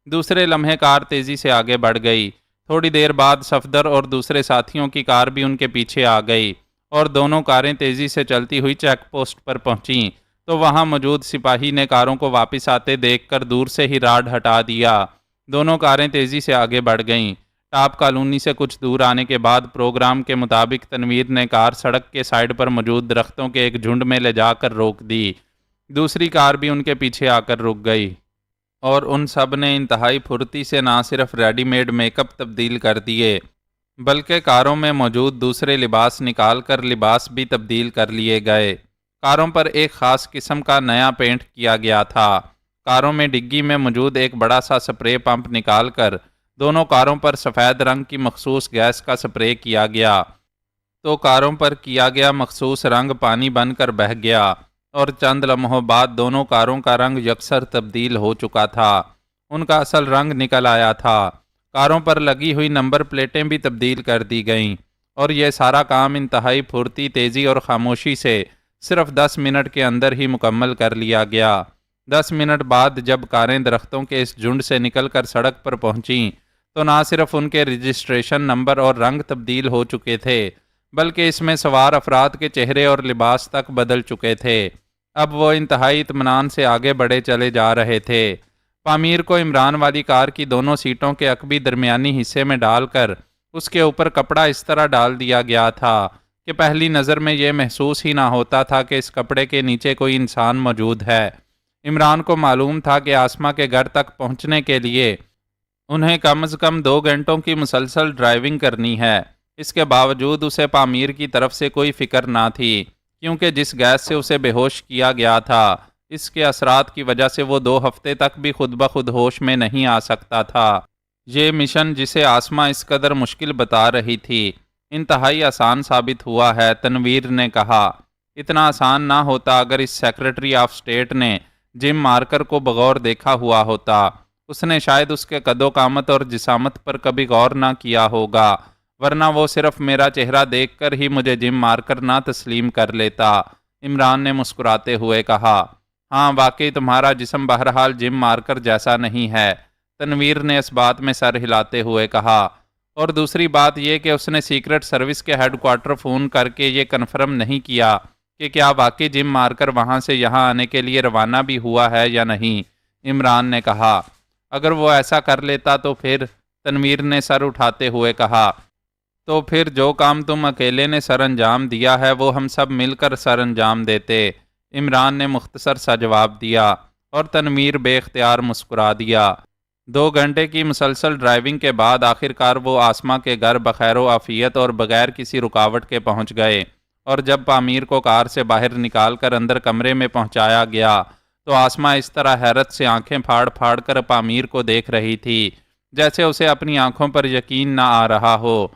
دوسرے لمحے کار تیزی سے آگے بڑھ گئی۔ تھوڑی دیر بعد صفدر اور دوسرے ساتھیوں کی کار بھی ان کے پیچھے آ گئی اور دونوں کاریں تیزی سے چلتی ہوئی چیک پوسٹ پر پہنچیں تو وہاں موجود سپاہی نے کاروں کو واپس آتے دیکھ کر دور سے ہی راڈ ہٹا دیا۔ دونوں کاریں تیزی سے آگے بڑھ گئیں۔ ٹاپ کالونی سے کچھ دور آنے کے بعد پروگرام کے مطابق تنویر نے کار سڑک کے سائیڈ پر موجود درختوں کے ایک جھنڈ میں لے جا کر روک دی۔ دوسری کار بھی ان کے پیچھے آ کر رک گئی اور ان سب نے انتہائی پھرتی سے نہ صرف ریڈی میڈ میک اپ تبدیل کر دیے بلکہ کاروں میں موجود دوسرے لباس نکال کر لباس بھی تبدیل کر لیے گئے۔ کاروں پر ایک خاص قسم کا نیا پینٹ کیا گیا تھا۔ کاروں میں ڈگی میں موجود ایک بڑا سا سپرے پمپ نکال کر دونوں کاروں پر سفید رنگ کی مخصوص گیس کا سپرے کیا گیا تو کاروں پر کیا گیا مخصوص رنگ پانی بن کر بہہ گیا اور چند لمحوں بعد دونوں کاروں کا رنگ یکسر تبدیل ہو چکا تھا۔ ان کا اصل رنگ نکل آیا تھا۔ کاروں پر لگی ہوئی نمبر پلیٹیں بھی تبدیل کر دی گئیں اور یہ سارا کام انتہائی پھرتی، تیزی اور خاموشی سے صرف 10 منٹ کے اندر ہی مکمل کر لیا گیا۔ 10 منٹ بعد جب کاریں درختوں کے اس جھنڈ سے نکل کر سڑک پر پہنچیں تو نہ صرف ان کے رجسٹریشن نمبر اور رنگ تبدیل ہو چکے تھے بلکہ اس میں سوار افراد کے چہرے اور لباس تک بدل چکے تھے۔ اب وہ انتہائی اطمینان سے آگے بڑھے چلے جا رہے تھے۔ پامیر کو عمران والی کار کی دونوں سیٹوں کے عقبی درمیانی حصے میں ڈال کر اس کے اوپر کپڑا اس طرح ڈال دیا گیا تھا کہ پہلی نظر میں یہ محسوس ہی نہ ہوتا تھا کہ اس کپڑے کے نیچے کوئی انسان موجود ہے۔ عمران کو معلوم تھا کہ آسما کے گھر تک پہنچنے کے لیے انہیں کم از کم 2 گھنٹوں کی مسلسل ڈرائیونگ کرنی ہے۔ اس کے باوجود اسے پامیر کی طرف سے کوئی فکر نہ تھی، کیونکہ جس گیس سے اسے بے ہوش کیا گیا تھا اس کے اثرات کی وجہ سے وہ 2 ہفتے تک بھی خود بخود ہوش میں نہیں آ سکتا تھا۔ یہ مشن جسے آسما اس قدر مشکل بتا رہی تھی انتہائی آسان ثابت ہوا ہے، تنویر نے کہا۔ اتنا آسان نہ ہوتا اگر اس سیکرٹری آف اسٹیٹ نے جم مارکر کو بغور دیکھا ہوا ہوتا۔ اس نے شاید اس کے قد و قامت اور جسامت پر کبھی غور نہ کیا ہوگا، ورنہ وہ صرف میرا چہرہ دیکھ کر ہی مجھے جم مارکر نہ تسلیم کر لیتا۔ عمران نے مسکراتے ہوئے کہا۔ ہاں واقعی تمہارا جسم بہرحال جم مارکر جیسا نہیں ہے، تنویر نے اس بات میں سر ہلاتے ہوئے کہا۔ اور دوسری بات یہ کہ اس نے سیکرٹ سروس کے ہیڈ کوارٹر فون کر کے یہ کنفرم نہیں کیا کہ کیا واقعی جم مارکر وہاں سے یہاں آنے کے لیے روانہ بھی ہوا ہے یا نہیں، عمران نے کہا۔ اگر وہ ایسا کر لیتا تو پھر، تنویر نے سر اٹھاتے ہوئے کہا، تو پھر جو کام تم اکیلے نے سر انجام دیا ہے وہ ہم سب مل کر سر انجام دیتے، عمران نے مختصر سا جواب دیا، اور تنویر بے اختیار مسکرا دیا۔ 2 گھنٹے کی مسلسل ڈرائیونگ کے بعد آخرکار وہ آسما کے گھر بخیر و عافیت اور بغیر کسی رکاوٹ کے پہنچ گئے، اور جب پامیر کو کار سے باہر نکال کر اندر کمرے میں پہنچایا گیا تو آسما اس طرح حیرت سے آنکھیں پھاڑ پھاڑ کر پامیر کو دیکھ رہی تھی جیسے اسے اپنی آنکھوں پر یقین نہ آ رہا ہو۔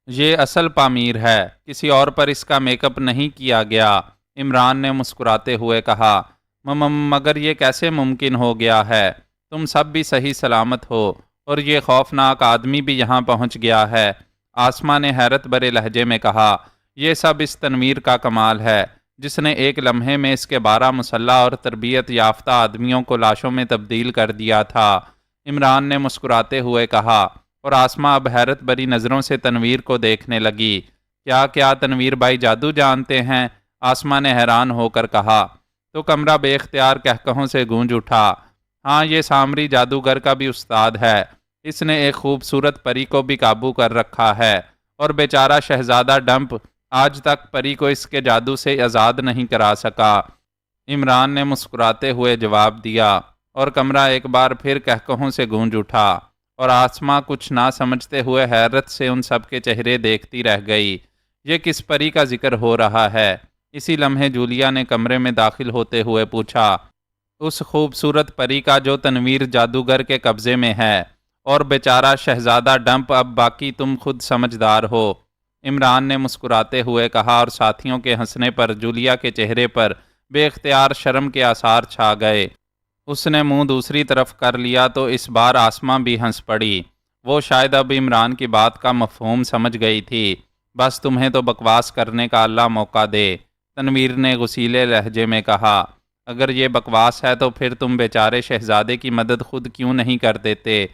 یہ اصل پامیر ہے، کسی اور پر اس کا میک اپ نہیں کیا گیا، عمران نے مسکراتے ہوئے کہا۔ مگر یہ کیسے ممکن ہو گیا ہے؟ تم سب بھی صحیح سلامت ہو اور یہ خوفناک آدمی بھی یہاں پہنچ گیا ہے، آسما نے حیرت بھرے لہجے میں کہا۔ یہ سب اس تنویر کا کمال ہے جس نے ایک لمحے میں اس کے 12 مسلح اور تربیت یافتہ آدمیوں کو لاشوں میں تبدیل کر دیا تھا، عمران نے مسکراتے ہوئے کہا، اور آسما اب حیرت بھری نظروں سے تنویر کو دیکھنے لگی۔ کیا تنویر بھائی جادو جانتے ہیں؟ آسما نے حیران ہو کر کہا، تو کمرہ بے اختیار قہقہوں سے گونج اٹھا۔ ہاں یہ سامری جادوگر کا بھی استاد ہے، اس نے ایک خوبصورت پری کو بھی قابو کر رکھا ہے، اور بیچارہ شہزادہ ڈمپ آج تک پری کو اس کے جادو سے آزاد نہیں کرا سکا، عمران نے مسکراتے ہوئے جواب دیا، اور کمرہ ایک بار پھر قہقہوں سے گونج اٹھا، اور آسما کچھ نہ سمجھتے ہوئے حیرت سے ان سب کے چہرے دیکھتی رہ گئی۔ یہ کس پری کا ذکر ہو رہا ہے؟ اسی لمحے جولیا نے کمرے میں داخل ہوتے ہوئے پوچھا۔ اس خوبصورت پری کا جو تنویر جادوگر کے قبضے میں ہے، اور بیچارہ شہزادہ ڈمپ، اب باقی تم خود سمجھدار ہو، عمران نے مسکراتے ہوئے کہا، اور ساتھیوں کے ہنسنے پر جولیا کے چہرے پر بے اختیار شرم کے آثار چھا گئے۔ اس نے منہ دوسری طرف کر لیا تو اس بار آسما بھی ہنس پڑی۔ وہ شاید اب عمران کی بات کا مفہوم سمجھ گئی تھی۔ بس تمہیں تو بکواس کرنے کا اللہ موقع دے، تنویر نے غصیلے لہجے میں کہا۔ اگر یہ بکواس ہے تو پھر تم بیچارے شہزادے کی مدد خود کیوں نہیں کر دیتے؟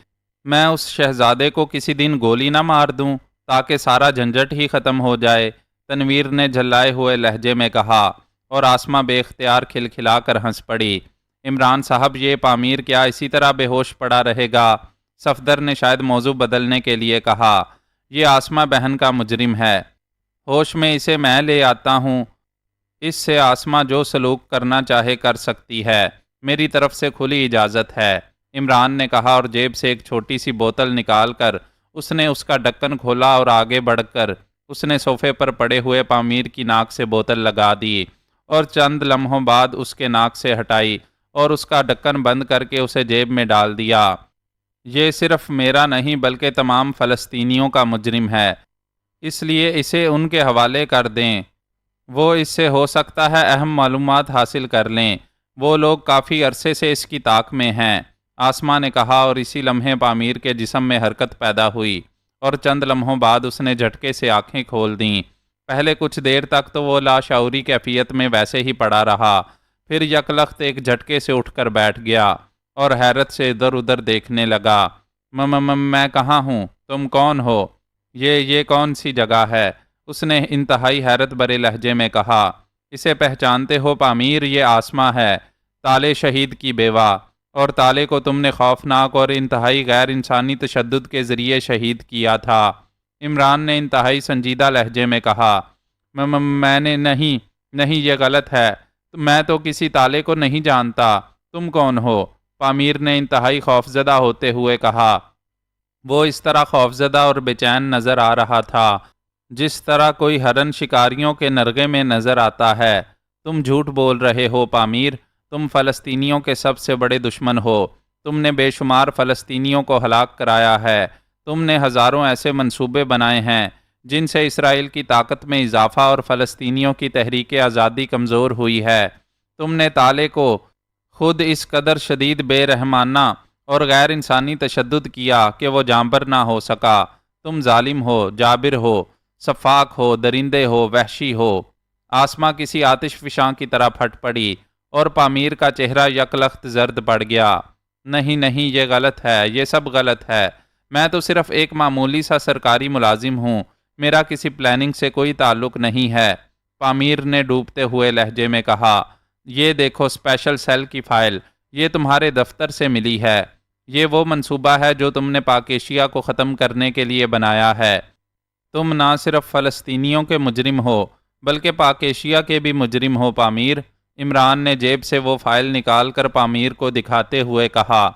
میں اس شہزادے کو کسی دن گولی نہ مار دوں تاکہ سارا جھنجٹ ہی ختم ہو جائے، تنویر نے جھلائے ہوئے لہجے میں کہا، اور آسما بے اختیار کھلکھلا کر ہنس پڑی۔ عمران صاحب یہ پامیر کیا اسی طرح بے ہوش پڑا رہے گا؟ صفدر نے شاید موضوع بدلنے کے لیے کہا۔ یہ آسما بہن کا مجرم ہے، ہوش میں اسے میں لے آتا ہوں، اس سے آسما جو سلوک کرنا چاہے کر سکتی ہے، میری طرف سے کھلی اجازت ہے، عمران نے کہا، اور جیب سے ایک چھوٹی سی بوتل نکال کر اس نے اس کا ڈھکن کھولا اور آگے بڑھ کر اس نے صوفے پر پڑے ہوئے پامیر کی ناک سے بوتل لگا دی، اور چند لمحوں بعد اس کے ناک سے ہٹائی اور اس کا ڈھکن بند کر کے اسے جیب میں ڈال دیا۔ یہ صرف میرا نہیں بلکہ تمام فلسطینیوں کا مجرم ہے، اس لیے اسے ان کے حوالے کر دیں، وہ اس سے ہو سکتا ہے اہم معلومات حاصل کر لیں، وہ لوگ کافی عرصے سے اس کی طاق میں ہیں، آسما نے کہا، اور اسی لمحے پامیر کے جسم میں حرکت پیدا ہوئی، اور چند لمحوں بعد اس نے جھٹکے سے آنکھیں کھول دیں۔ پہلے کچھ دیر تک تو وہ لاشعوری کیفیت میں ویسے ہی پڑا رہا، پھر یکلخت ایک جھٹکے سے اٹھ کر بیٹھ گیا اور حیرت سے ادھر ادھر دیکھنے لگا۔ میں کہاں ہوں؟ تم کون ہو؟ یہ کون سی جگہ ہے؟ اس نے انتہائی حیرت بھرے لہجے میں کہا۔ اسے پہچانتے ہو پامیر؟ یہ آسما ہے، تالے شہید کی بیوہ، اور تالے کو تم نے خوفناک اور انتہائی غیر انسانی تشدد کے ذریعے شہید کیا تھا، عمران نے انتہائی سنجیدہ لہجے میں کہا۔ میں نے نہیں، یہ غلط ہے، میں تو کسی تالے کو نہیں جانتا، تم کون ہو؟ پامیر نے انتہائی خوفزدہ ہوتے ہوئے کہا۔ وہ اس طرح خوفزدہ اور بے چین نظر آ رہا تھا جس طرح کوئی ہرن شکاریوں کے نرغے میں نظر آتا ہے۔ تم جھوٹ بول رہے ہو پامیر، تم فلسطینیوں کے سب سے بڑے دشمن ہو۔ تم نے بے شمار فلسطینیوں کو ہلاک کرایا ہے۔ تم نے ہزاروں ایسے منصوبے بنائے ہیں جن سے اسرائیل کی طاقت میں اضافہ اور فلسطینیوں کی تحریک آزادی کمزور ہوئی ہے۔ تم نے طالع کو خود اس قدر شدید بے رحمانہ اور غیر انسانی تشدد کیا کہ وہ جانبر نہ ہو سکا۔ تم ظالم ہو، جابر ہو، سفاک ہو، درندے ہو، وحشی ہو۔ آسماں کسی آتش فشاں کی طرح پھٹ پڑی اور پامیر کا چہرہ یکلخت زرد پڑ گیا۔ نہیں نہیں، یہ غلط ہے، یہ سب غلط ہے۔ میں تو صرف ایک معمولی سا سرکاری ملازم ہوں، میرا کسی پلاننگ سے کوئی تعلق نہیں ہے، پامیر نے ڈوبتے ہوئے لہجے میں کہا۔ یہ دیکھو اسپیشل سیل کی فائل، یہ تمہارے دفتر سے ملی ہے۔ یہ وہ منصوبہ ہے جو تم نے پاک ایشیا کو ختم کرنے کے لیے بنایا ہے۔ تم نہ صرف فلسطینیوں کے مجرم ہو بلکہ پاک ایشیا کے بھی مجرم ہو پامیر۔ عمران نے جیب سے وہ فائل نکال کر پامیر کو دکھاتے ہوئے کہا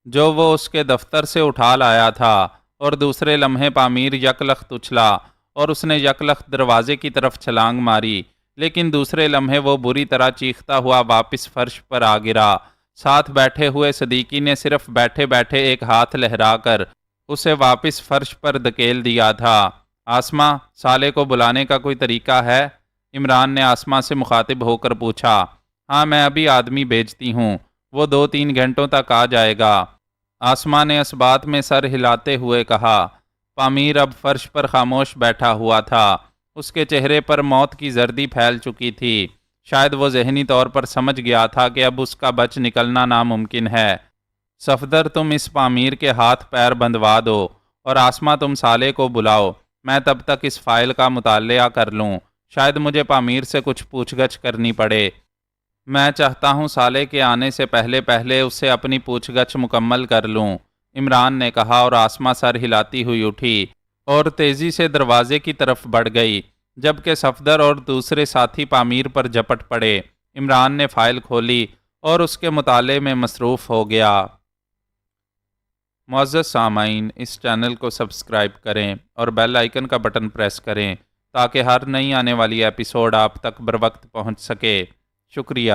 جو وہ اس کے دفتر سے اٹھا لایا تھا، اور دوسرے لمحے پامیر یکلخت اچھلا اور اس نے یکلخت دروازے کی طرف چھلانگ ماری، لیکن دوسرے لمحے وہ بری طرح چیختا ہوا واپس فرش پر آ گرا۔ ساتھ بیٹھے ہوئے صدیقی نے صرف بیٹھے بیٹھے ایک ہاتھ لہرا کر اسے واپس فرش پر دھکیل دیا تھا۔ آسماں، سالے کو بلانے کا کوئی طریقہ ہے؟ عمران نے آسماں سے مخاطب ہو کر پوچھا۔ ہاں، میں ابھی آدمی بھیجتی ہوں، وہ 2-3 گھنٹوں تک آ جائے گا، آسماں نے اس بات میں سر ہلاتے ہوئے کہا۔ پامیر اب فرش پر خاموش بیٹھا ہوا تھا، اس کے چہرے پر موت کی زردی پھیل چکی تھی۔ شاید وہ ذہنی طور پر سمجھ گیا تھا کہ اب اس کا بچ نکلنا ناممکن ہے۔ صفدر، تم اس پامیر کے ہاتھ پیر بندھوا دو، اور آسماں تم سالے کو بلاؤ، میں تب تک اس فائل کا مطالعہ کر لوں، شاید مجھے پامیر سے کچھ پوچھ گچھ کرنی پڑے۔ میں چاہتا ہوں سالے کے آنے سے پہلے پہلے اس سے اپنی پوچھ گچھ مکمل کر لوں، عمران نے کہا، اور آسماں سر ہلاتی ہوئی اٹھی اور تیزی سے دروازے کی طرف بڑھ گئی، جبکہ صفدر اور دوسرے ساتھی پامیر پر جھپٹ پڑے۔ عمران نے فائل کھولی اور اس کے مطالعے میں مصروف ہو گیا۔ معزز سامعین، اس چینل کو سبسکرائب کریں اور بیل آئیکن کا بٹن پریس کریں تاکہ ہر نئی آنے والی ایپیسوڈ آپ تک بروقت پہنچ سکے۔ شکریہ۔